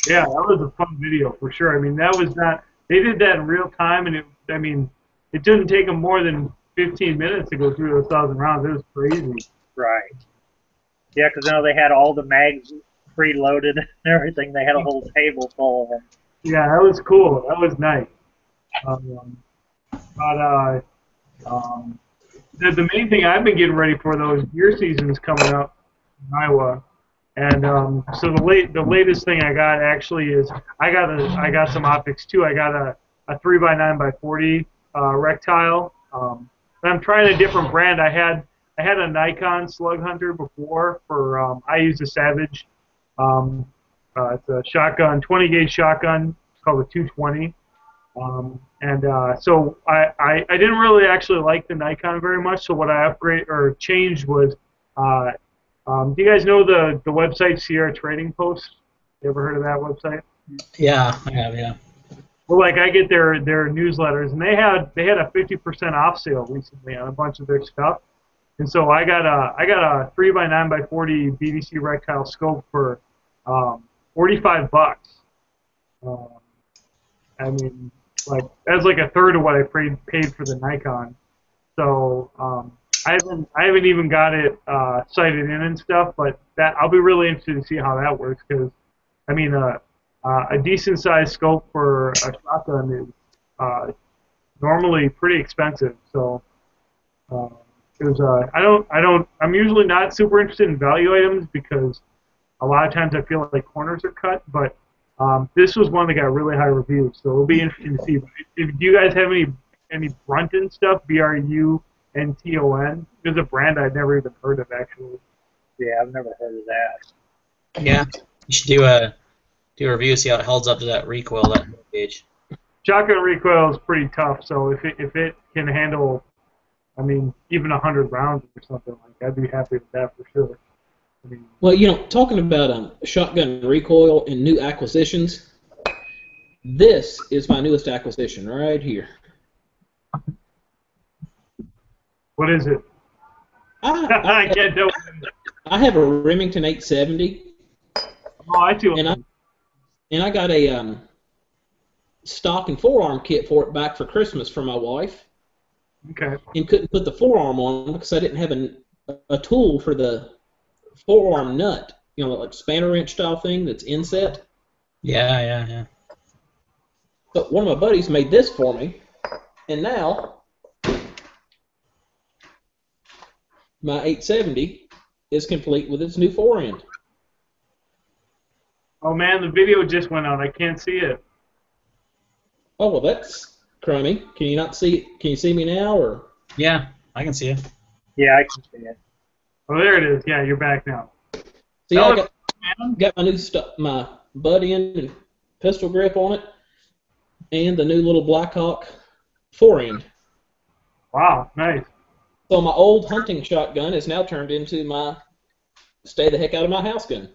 Yeah, that was a fun video for sure. I mean, that was not. They did that in real time, and it didn't take them more than 15 minutes to go through those 1,000 rounds. It was crazy. Right. Yeah, because they had all the mags preloaded and everything. They had a whole table full of them. Yeah, that was cool. That was nice. The main thing I've been getting ready for though is deer season is coming up in Iowa, and so the latest thing I got actually is I got some optics too. I got a 3x9x40 Rectile. And I'm trying a different brand. I had a Nikon Slug Hunter before for I used a Savage. It's a shotgun, 20 gauge shotgun. It's called a 220. So I didn't really actually like the Nikon very much. So what I changed was, do you guys know the website Sierra Trading Post? You ever heard of that website? Yeah, I have. Yeah. Well, like I get their newsletters, and they had a 50% off sale recently on a bunch of their stuff, and so I got a 3x9x40 BDC Rectile scope for $45. I mean, like that's like a third of what I paid for the Nikon. So I haven't even got it sighted in and stuff, but that I'll be really interested to see how that works because I mean a decent sized scope for a shotgun is normally pretty expensive. So I'm usually not super interested in value items because a lot of times I feel like corners are cut, but this was one that got really high reviews, so it'll be interesting to see. Do you guys have any Brunton stuff? BRUNTON? There's a brand I'd never even heard of actually. Yeah, I've never heard of that. Yeah, you should do a review, see how it holds up to that recoil, that gauge. Shotgun recoil is pretty tough, so if it can handle, I mean, even 100 rounds or something like that, I'd be happy with that for sure. I mean, Well, talking about shotgun recoil and new acquisitions, this is my newest acquisition right here. what is it? I can't do it. I have a Remington 870, Oh, I do. and I got a stock and forearm kit for it back for Christmas for my wife, Okay. and couldn't put the forearm on because I didn't have a tool for the forearm nut, like spanner wrench style thing that's inset. Yeah. But one of my buddies made this for me, and now my 870 is complete with its new forend. Oh man, the video just went out. I can't see it. Oh, well, that's crummy. Can you not see it? Can you see me now, or? Yeah, I can see it. Yeah, I can see it. Oh, there it is. Yeah, you're back now. See, That I was- got my new stuff, my butt end and pistol grip on it, and the new little Blackhawk forend. Wow, nice. So my old hunting shotgun is now turned into my stay the heck out of my house gun.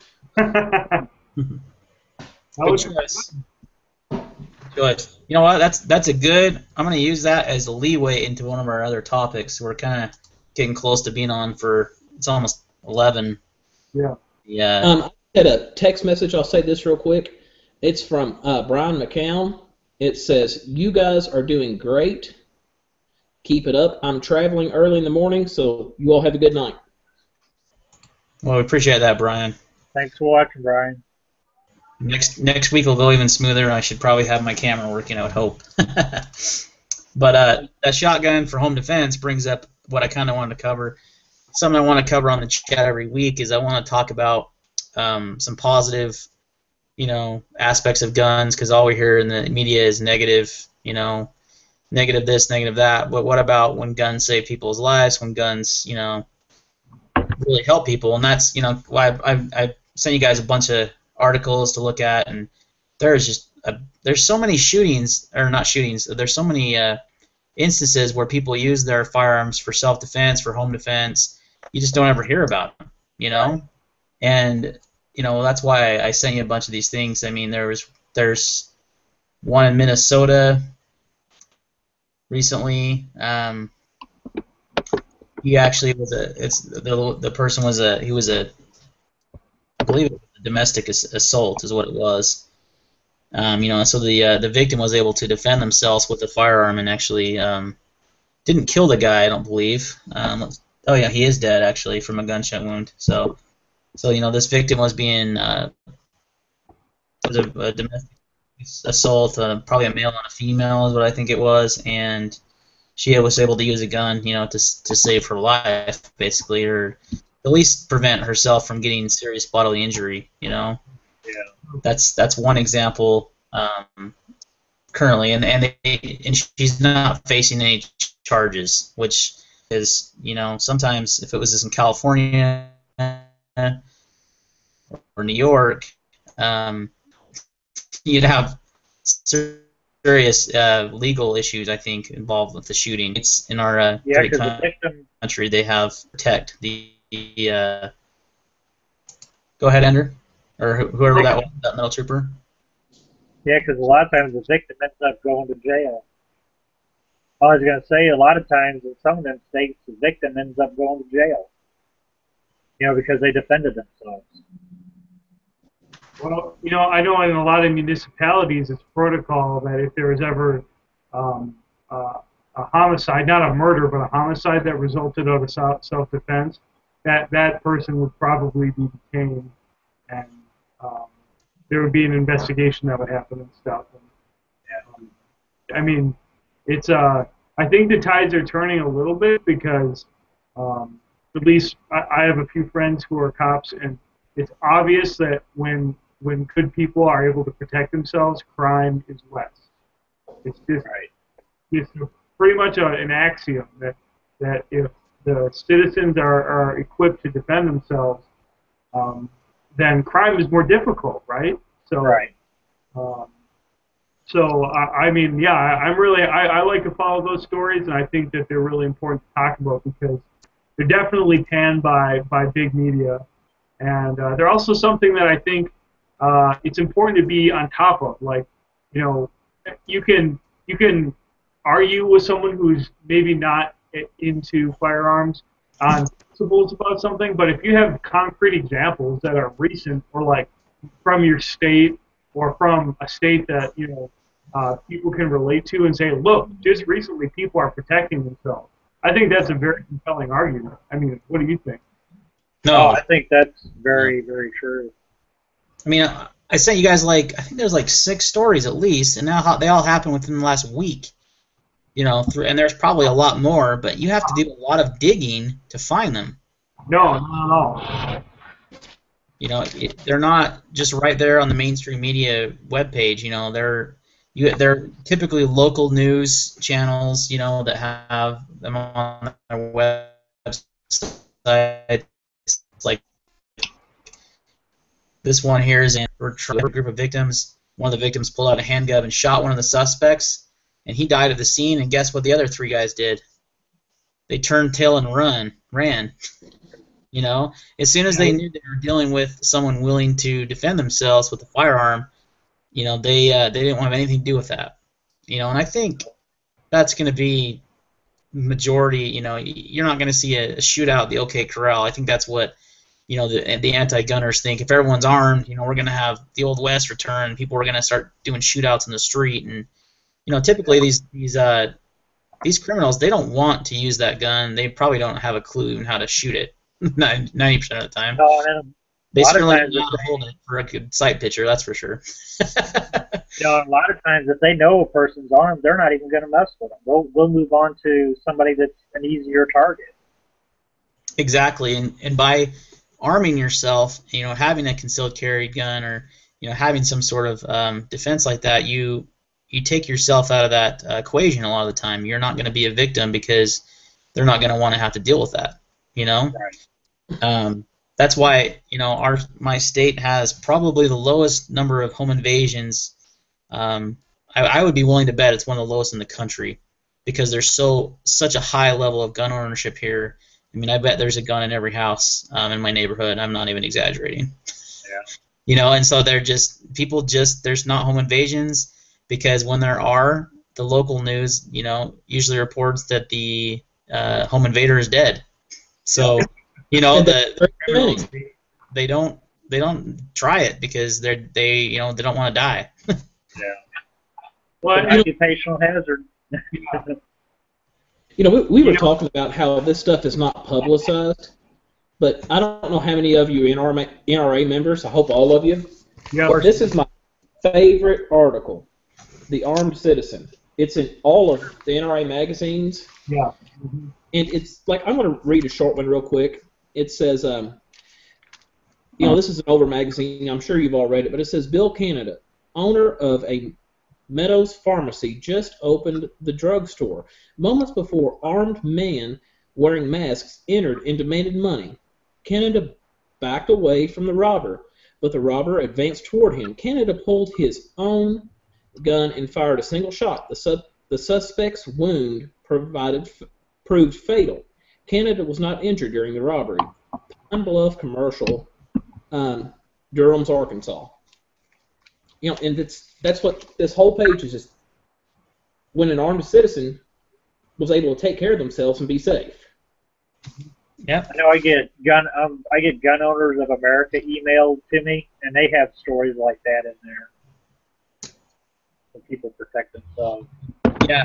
Good was- choice. Good. You know what? That's a good. I'm gonna use that as a leeway into one of our other topics. We're kind of getting close to being on for. It's almost 11. Yeah. Yeah. I had a text message. I'll say this real quick. It's from Brian McCown. It says, "You guys are doing great. Keep it up. I'm traveling early in the morning, so you all have a good night." Well, we appreciate that, Brian. Thanks for watching, Brian. Next week will go even smoother, and I should probably have my camera working, I would hope. But that shotgun for home defense brings up what I kind of wanted to cover. Something I want to cover on the chat every week is I want to talk about some positive, aspects of guns, because all we hear in the media is negative, negative this, negative that. But what about when guns save people's lives? When guns, really help people? And that's, why I sent you guys a bunch of articles to look at, and there's so many shootings, or not shootings. There's so many instances where people use their firearms for self-defense, for home defense. You just don't ever hear about them, And that's why I sent you a bunch of these things. I mean, there's one in Minnesota recently. He actually was the person was I believe it was a domestic assault is what it was. So the victim was able to defend themselves with a firearm and actually didn't kill the guy, I don't believe. Oh yeah, he is dead actually from a gunshot wound. So this victim was being was a domestic assault, probably a male and a female is what I think it was, and she was able to use a gun, to save her life basically, or at least prevent herself from getting serious bodily injury. Yeah. That's one example currently, and she's not facing any charges, which is, sometimes if it was just in California or New York, you'd have serious legal issues, I think, involved with the shooting. It's in our great country. They have protect the. Go ahead, Andrew, or whoever that was, that metal trooper. Yeah, because a lot of times the victim ends up going to jail. I was going to say, a lot of times in some of them states, the victim ends up going to jail. Because they defended themselves. Well, I know in a lot of municipalities it's protocol that if there was ever a homicide, not a murder, but a homicide that resulted out of self-defense, that person would probably be detained, and there would be an investigation that would happen and stuff. I mean, it's I think the tides are turning a little bit because at least I have a few friends who are cops, and it's obvious that when good people are able to protect themselves, crime is less. It's just it's pretty much an axiom that if the citizens are equipped to defend themselves, then crime is more difficult, right? So, I mean, yeah, I like to follow those stories, and I think that they're really important to talk about because they're definitely panned by big media, and they're also something that I think it's important to be on top of. Like, you can argue with someone who's maybe not into firearms on principles about something, but if you have concrete examples that are recent or like from your state or from a state that people can relate to and say, look, just recently people are protecting themselves, I think that's a very compelling argument. I mean, what do you think? No, I think that's very, very true. I mean, I sent you guys I think there's 6 stories at least, and now they all happened within the last week. And there's probably a lot more, but you have to do a lot of digging to find them. No. They're not just right there on the mainstream media webpage. They're typically local news channels, that have them on their website. Like this one here is a group of victims. One of the victims pulled out a handgun and shot one of the suspects, and he died at the scene. And guess what the other 3 guys did? They turned tail and ran. As soon as they knew they were dealing with someone willing to defend themselves with a firearm, they didn't want to have anything to do with that. And I think that's going to be majority. You're not going to see a shootout at the OK Corral. I think that's what the anti-gunners think. If everyone's armed, we're going to have the Old West return. People are going to start doing shootouts in the street, and typically these criminals, they don't want to use that gun. They probably don't have a clue even how to shoot it 90% of the time. No, they certainly know how to hold it for a good sight picture, that's for sure. A lot of times if they know a person's armed, they're not even going to mess with them. They'll move on to somebody that's an easier target. Exactly, and by arming yourself, having a concealed carry gun or having some sort of defense like that, you you take yourself out of that equation a lot of the time. You're not going to be a victim because they're not going to want to have to deal with that. You know, that's why my state has probably the lowest number of home invasions. I would be willing to bet it's one of the lowest in the country because there's such a high level of gun ownership here. I mean, I bet there's a gun in every house in my neighborhood. I'm not even exaggerating. Yeah. And so there's not home invasions because when there are, the local news, usually reports that the home invader is dead. So, criminals, they don't try it because they don't want to die. Yeah. Well, It's an occupational hazard. We were talking about how this stuff is not publicized, but I don't know how many of you NRA members. I hope all of you. yeah. This is my favorite article, The Armed Citizen. It's in all of the NRA magazines. Yeah. And it's like, I'm going to read a short one real quick. It says, this is an older magazine. I'm sure you've all read it, but it says, Bill Canada, owner of a Meadows Pharmacy, just opened the drugstore. Moments before, armed men wearing masks entered and demanded money. Canada backed away from the robber, but the robber advanced toward him. Canada pulled his own gun and fired a single shot. The suspect's wound proved fatal. Canada was not injured during the robbery. Pine Bluff Commercial, Durham's, Arkansas. And that's what this whole page is, just when an armed citizen was able to take care of themselves and be safe. Yep. I know I get gun owners of America emailed to me, and they have stories like that in there. So people protect themselves. Yeah.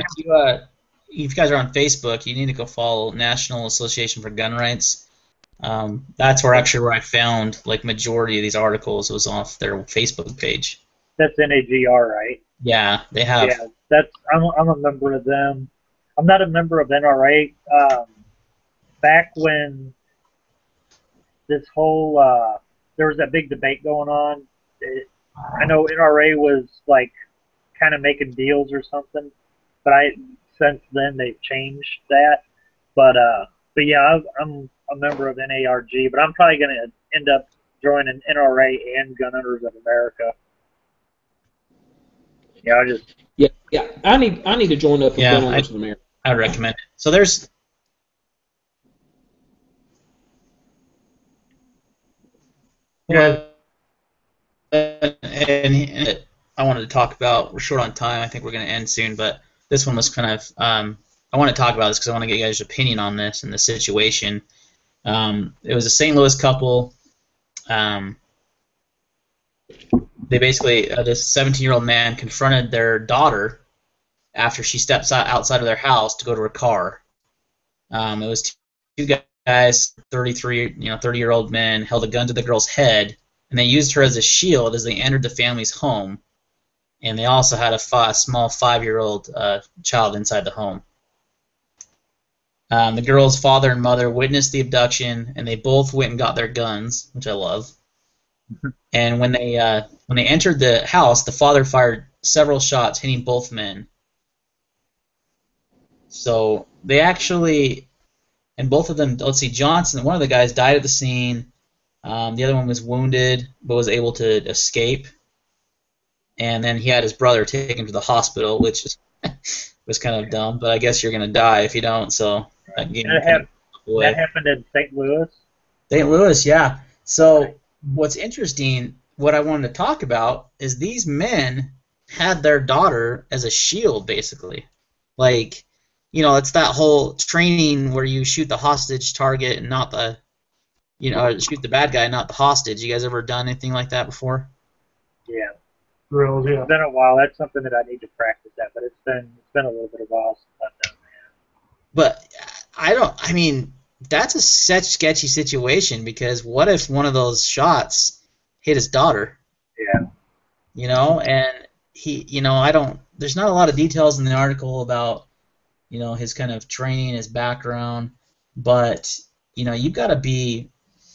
If you guys are on Facebook, you need to go follow National Association for Gun Rights. That's where I found majority of these articles was off their Facebook page. That's NAGR, right? Yeah, they have. Yeah, I'm a member of them. I'm not a member of NRA. Back when this whole there was that big debate going on, I know NRA was kind of making deals or something, but since then they've changed that. But yeah, I'm a member of NARG, but I'm probably going to end up joining NRA and Gun Owners of America. Yeah, I need to join up with Gun Owners of America. I recommend it. So there's and I wanted to talk about. We're short on time. I think we're going to end soon, but this one was kind of. I want to talk about this because I want to get you guys' opinion on this and the situation. It was a St. Louis couple. They basically, this 17-year-old man confronted their daughter after she steps outside of their house to go to her car. It was two guys, 30-year-old men, held a gun to the girl's head, and they used her as a shield as they entered the family's home. And they also had a small 5-year-old child inside the home. The girl's father and mother witnessed the abduction, and they both went and got their guns, which I love. And when they entered the house, the father fired several shots, hitting both men. So they actually, and both of them, let's see, Johnson, one of the guys died at the scene. The other one was wounded, but was able to escape. And then he had his brother take him to the hospital, which was kind of dumb. But I guess you're going to die if you don't. So that happened in St. Louis. St. Louis, yeah. So what's interesting, what I wanted to talk about, is these men had their daughter as a shield, basically. It's that whole training where you shoot the hostage target and not the, or shoot the bad guy, not the hostage. You guys ever done anything like that before? Yeah. Drills, yeah. It's been a while. That's something that I need to practice at, but it's been a little bit of a while since I've done that. But that's such sketchy situation because what if one of those shots hit his daughter? Yeah. And he, there's not a lot of details in the article about, his kind of training, his background, but, you've got to be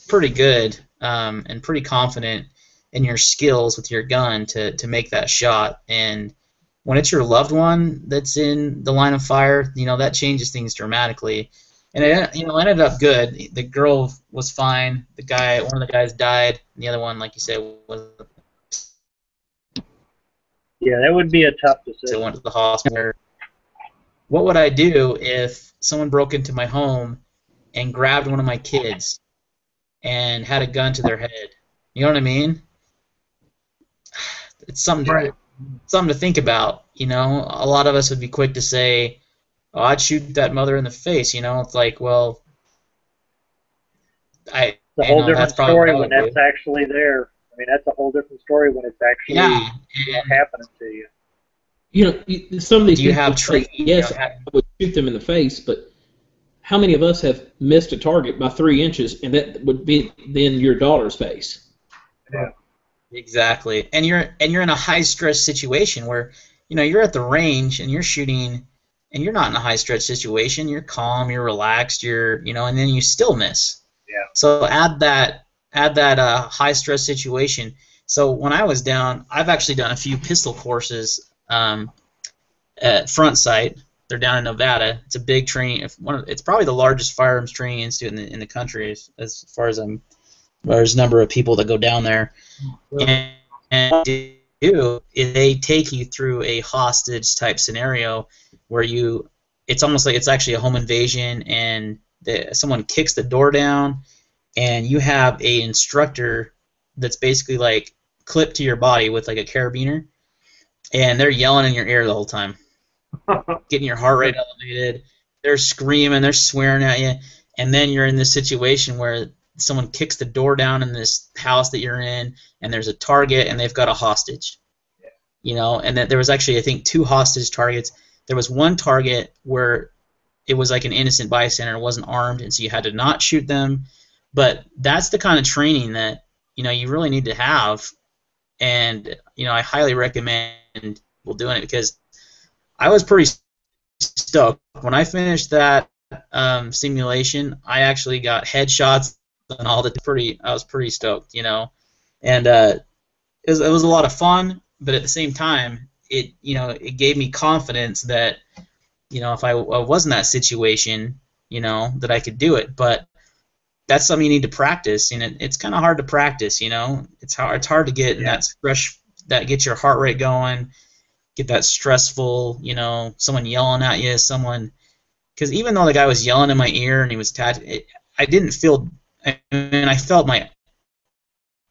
pretty good and pretty confident in your skills with your gun to make that shot. And, when it's your loved one that's in the line of fire, that changes things dramatically. And it, ended up good. The girl was fine. One of the guys died. And the other one, like you said, was Yeah, that would be a tough decision. so went to the hospital. What would I do if someone broke into my home and grabbed one of my kids and had a gun to their head? You know what I mean? It's something to think about. A lot of us would be quick to say, "Oh, I'd shoot that mother in the face." It's like, well, it's a whole different probably story what when I would that's do. actually there. I mean, that's a whole different story when it's actually happening to you. Some of these Do you people have say, training? yes, I would shoot them in the face, but how many of us have missed a target by 3 inches, and that would be then your daughter's face? Yeah. Exactly, and you're in a high stress situation where you're at the range and you're shooting, and you're not in a high stress situation. You're calm, you're relaxed, and then you still miss. Yeah. So add that high stress situation. So when I was down, I've actually done a few pistol courses at Front Sight. They're down in Nevada. It's a big training. It's probably the largest firearms training institute in the country as far as there's a number of people that go down there. And what they do is they take you through a hostage type scenario where it's almost like it's actually a home invasion, and someone kicks the door down, and you have a instructor that's basically like clipped to your body with like a carabiner, and they're yelling in your ear the whole time, getting your heart rate elevated. They're screaming, they're swearing at you, and then you're in this situation where someone kicks the door down in this house that you're in, and there's a target, and they've got a hostage. And that there was actually, I think, 2 hostage targets. There was one target where it was like an innocent bystander, wasn't armed, and so you had to not shoot them. But that's the kind of training that you really need to have, and I highly recommend people doing it, because I was pretty stoked when I finished that simulation. I actually got headshots and all the I was pretty stoked, and it was a lot of fun. But at the same time, it gave me confidence that if I was in that situation, that I could do it. But that's something you need to practice, and it's kind of hard to practice. It's hard to get in that that gets your heart rate going, get that stressful. Someone yelling at you, because even though the guy was yelling in my ear and he was I didn't feel. I felt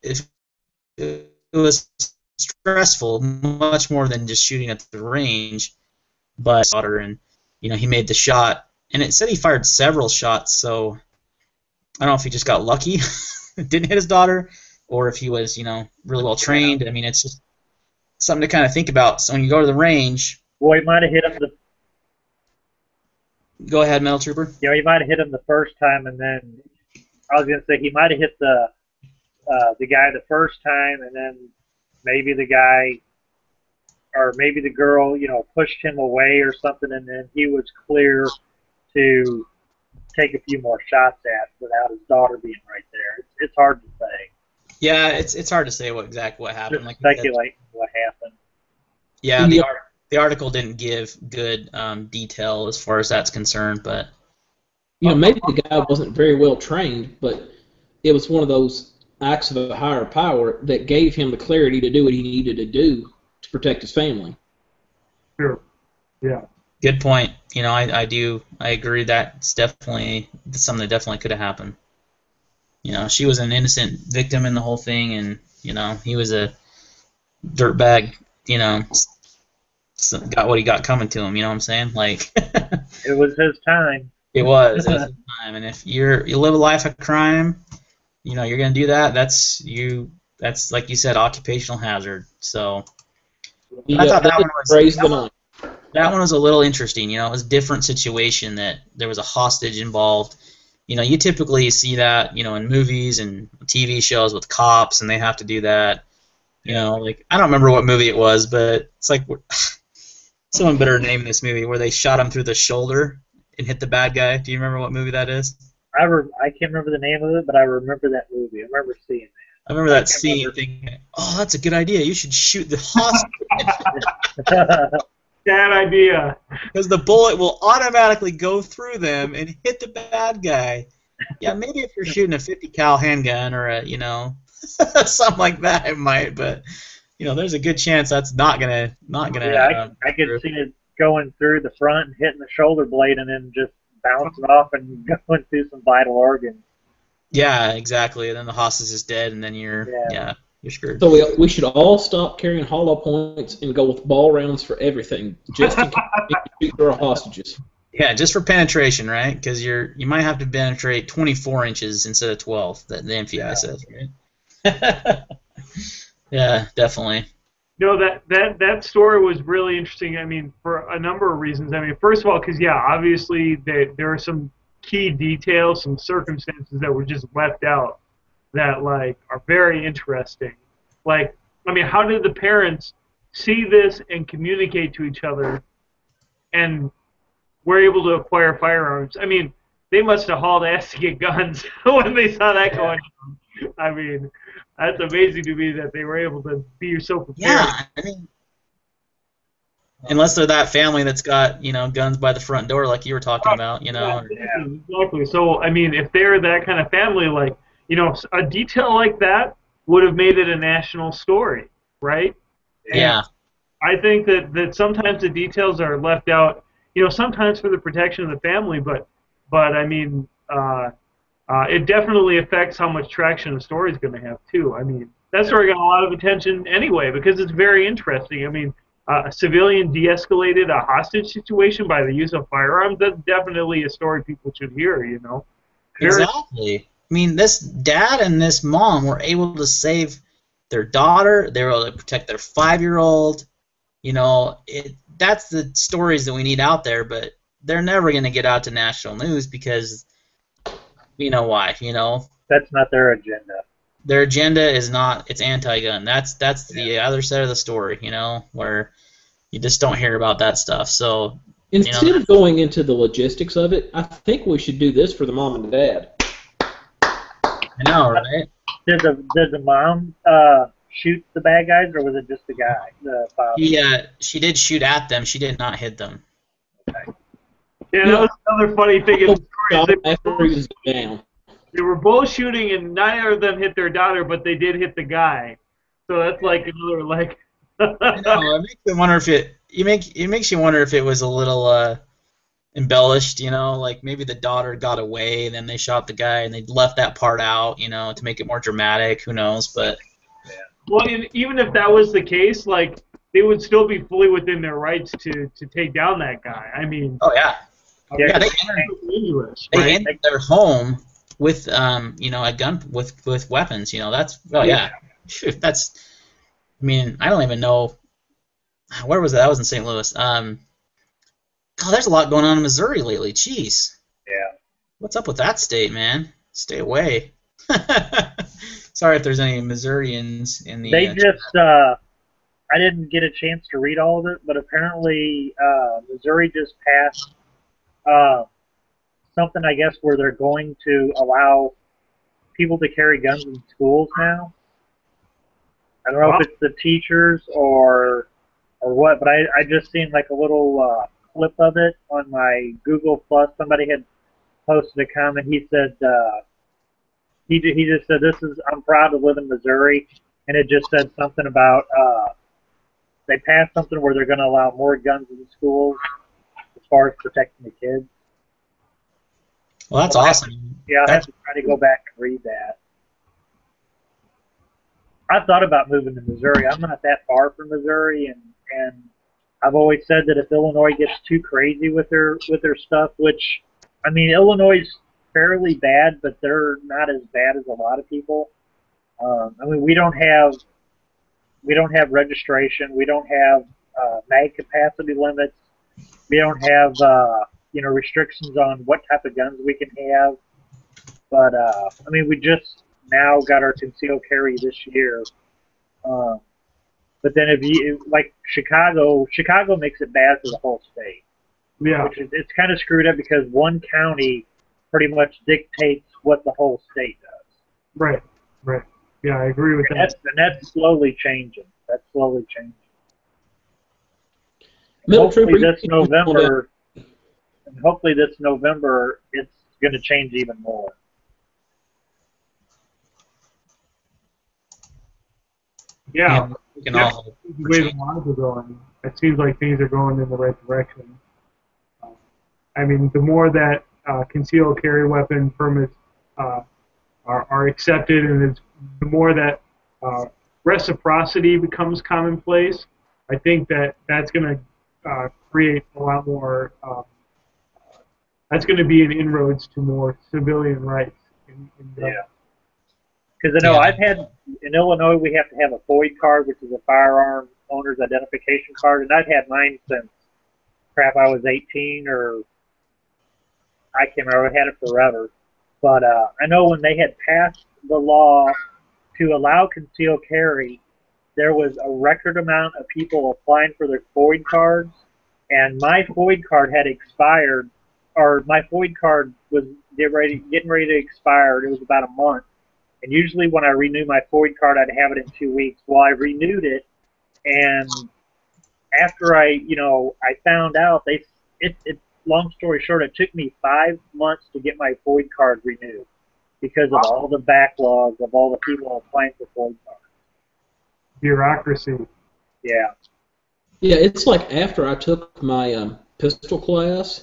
it was stressful, much more than just shooting at the range. But and he made the shot, and it said he fired several shots. So I don't know if he just got lucky, didn't hit his daughter, or if he was really well trained. I mean, it's just something to kind of think about. So when you go to the range, well, he might have hit him Go ahead, Metal Trooper. he might have hit him the first time, and then I was gonna say he might have hit the guy the first time, and then maybe the guy or maybe the girl, pushed him away or something, and then he was clear to take a few more shots at without his daughter being right there. It's hard to say. Yeah, it's hard to say exactly what happened. Just speculating what happened. Yeah, the article didn't give good detail as far as that's concerned, but maybe the guy wasn't very well trained, but it was one of those acts of a higher power that gave him the clarity to do what he needed to do to protect his family. Sure. Yeah. Good point. I agree that's definitely something that definitely could have happened. She was an innocent victim in the whole thing, and he was a dirtbag. Got what he got coming to him. You know what I'm saying? Like it was his time. It was his time, and if you live a life of crime, you're gonna do that. That's like you said, occupational hazard. So I thought that one was a little interesting. It was a different situation that there was a hostage involved. You typically see that, in movies and TV shows with cops, and they have to do that. Like I don't remember what movie it was, but it's like someone better name this movie where they shot him through the shoulder and hit the bad guy. Do you remember what movie that is? I can't remember the name of it, but I remember that movie. I remember seeing I remember that scene thinking, oh, that's a good idea. You should shoot the hostage. Bad idea. Because the bullet will automatically go through them and hit the bad guy. Yeah, maybe if you're shooting a 50 cal handgun or a, something like that, it might. But there's a good chance that's not gonna. Yeah, I could see it going through the front and hitting the shoulder blade and then just bouncing off and going through some vital organs. Yeah, exactly. And then the hostage is dead, and then you're screwed. So we should all stop carrying hollow points and go with ball rounds for everything, just in case we shoot our hostages. Yeah, just for penetration, right? Because you might have to penetrate 24 inches instead of 12. That the MPI says, right? Yeah, definitely. That story was really interesting. I mean, for a number of reasons. I mean, first of all, because obviously there are some key details, some circumstances that were just left out that are very interesting. How did the parents see this and communicate to each other, and were able to acquire firearms? I mean, they must have hauled ass to get guns when they saw that going on. I mean, that's amazing to me that they were able to be so prepared. Yeah, I mean, unless they're that family that's got guns by the front door, like you were talking about, Yeah, exactly. So I mean, if they're that kind of family, a detail like that would have made it a national story, right? And yeah. I think that sometimes the details are left out. Sometimes for the protection of the family, but I mean, it definitely affects how much traction the story is going to have too. I mean, that story got a lot of attention anyway because it's very interesting. I mean, a civilian de-escalated a hostage situation by the use of firearms. That's definitely a story people should hear. Exactly. I mean, this dad and this mom were able to save their daughter. They were able to protect their 5-year-old. That's the stories that we need out there, but they're never going to get out to national news because why, That's not their agenda. Their agenda is not, it's anti-gun. That's the other side of the story, where you just don't hear about that stuff. So instead of going into the logistics of it, I think we should do this for the mom and dad. I know, right? Did the mom shoot the bad guys, or was it just the guy? The father? She did shoot at them. She did not hit them. Okay. Yeah, that was another funny thing in the story. After he was down. They were both shooting, and neither of them hit their daughter, but they did hit the guy. So that's another I know. It makes me wonder if it makes you wonder if it was a little embellished, like maybe the daughter got away, and then they shot the guy, and they left that part out, to make it more dramatic. Who knows? But well, even if that was the case, they would still be fully within their rights to take down that guy. I mean, oh yeah, they entered their home with a gun with weapons. That's Shoot, that's. I mean, I don't even know where was that. That was in St. Louis. God, there's a lot going on in Missouri lately. Jeez. Yeah. What's up with that state, man? Stay away. Sorry if there's any Missourians in the. They I didn't get a chance to read all of it, but apparently Missouri just passed something, I guess, where they're going to allow people to carry guns in schools now. I don't know if it's the teachers or what, but I just seen a little clip of it on my Google Plus. Somebody had posted a comment. He said he just said, I'm proud to live in Missouri, and it just said something about they passed something where they're going to allow more guns in schools as far as protecting the kids. Well, that's awesome. I have to try to go back and read that. I thought about moving to Missouri. I'm not that far from Missouri, and I've always said that if Illinois gets too crazy with their stuff, which, I mean, Illinois is fairly bad, but they're not as bad as a lot of people. I mean, we don't have registration. We don't have mag capacity limits. We don't have restrictions on what type of guns we can have. But I mean, we just now got our concealed carry this year. But then if you Chicago makes it bad for the whole state. Yeah. Which it's kind of screwed up because one county pretty much dictates what the whole state does. Right. Yeah, I agree with that. That's slowly changing. That's slowly changing. Middle Trooper, Hopefully this November, it's going to change even more. Yeah, we can all hope the for way the change. lines are going, it seems like things are going in the right direction. I mean, the more that concealed carry weapon permits are accepted, and the more that reciprocity becomes commonplace, I think that that's going to create a lot more. That's going to be an inroads to more civilian rights. Yeah. Because I know I've had, in Illinois, we have to have a FOID card, which is a firearm owner's identification card, and I've had mine since, I was 18, or I can't remember, I've had it forever. But I know when they had passed the law to allow concealed carry, there was a record amount of people applying for their FOID cards, and my FOID card had expired, or my FOID card was getting ready to expire. It was about a month. And usually when I renew my FOID card, I'd have it in 2 weeks. Well, I renewed it, and after I found out, long story short, it took me 5 months to get my FOID card renewed because of all the backlog of all the people applying for FOID cards. Bureaucracy. Yeah. Yeah, it's like after I took my pistol class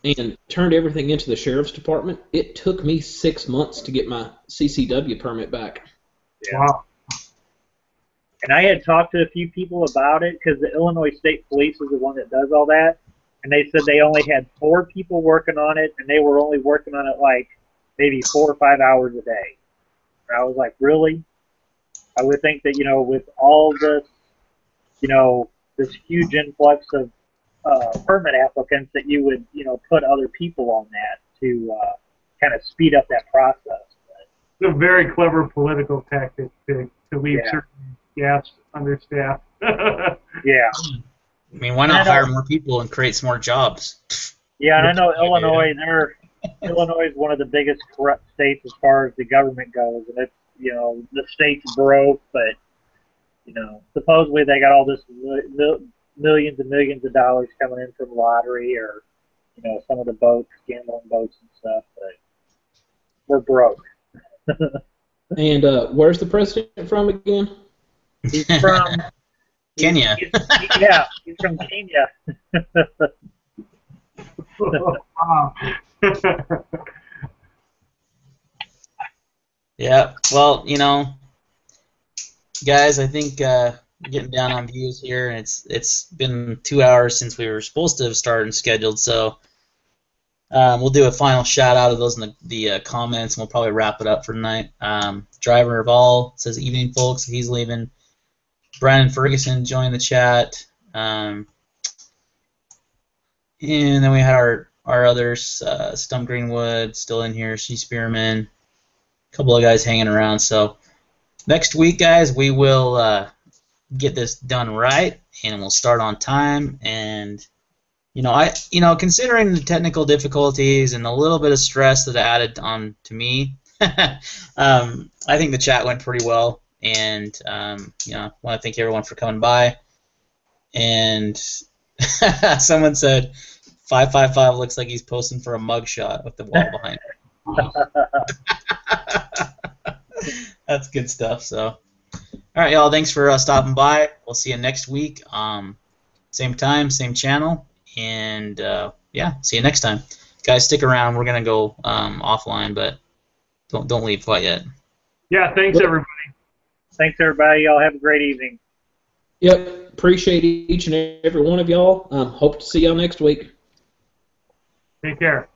and turned everything into the sheriff's department, it took me 6 months to get my CCW permit back. Yeah. Wow. And I had talked to a few people about it because the Illinois State Police is the one that does all that. And they said they only had 4 people working on it, and they were only working on it like maybe 4 or 5 hours a day. And I was like, really? I would think that, with all this, this huge influx of permit applicants, that you would, put other people on that to kind of speed up that process. It's a very clever political tactic to leave certain gaps understaffed. Yeah. I mean, why not hire more people and create some more jobs? Yeah, and I know Illinois, Illinois is one of the biggest corrupt states as far as the government goes, and it's, the state's broke, but, supposedly they got all this millions and millions of dollars coming in from lottery or, some of the boats, gambling boats and stuff, but we're broke. And where's the president from again? He's from Kenya. He's from Kenya. Wow. Yeah, well, guys, I think getting down on views here, and it's been 2 hours since we were supposed to have started and scheduled, so we'll do a final shout out of those in the comments, and we'll probably wrap it up for tonight. Driver of All says, evening, folks. He's leaving. Brandon Ferguson joined the chat. And then we had our others, Stump Greenwood still in here, She Spearman, a couple of guys hanging around. So next week, guys, we will get this done right, and we'll start on time. And considering the technical difficulties and a little bit of stress that added on to me, I think the chat went pretty well. And I want to thank everyone for coming by. And someone said 555 looks like he's posting for a mugshot with the wall behind him. That's good stuff. So, all right, y'all. Thanks for stopping by. We'll see you next week. Same time, same channel, and see you next time, guys. Stick around. We're gonna go offline, but don't leave quite yet. Yeah. Thanks, everybody. Thanks, everybody. Y'all have a great evening. Yep. Appreciate each and every one of y'all. Hope to see y'all next week. Take care.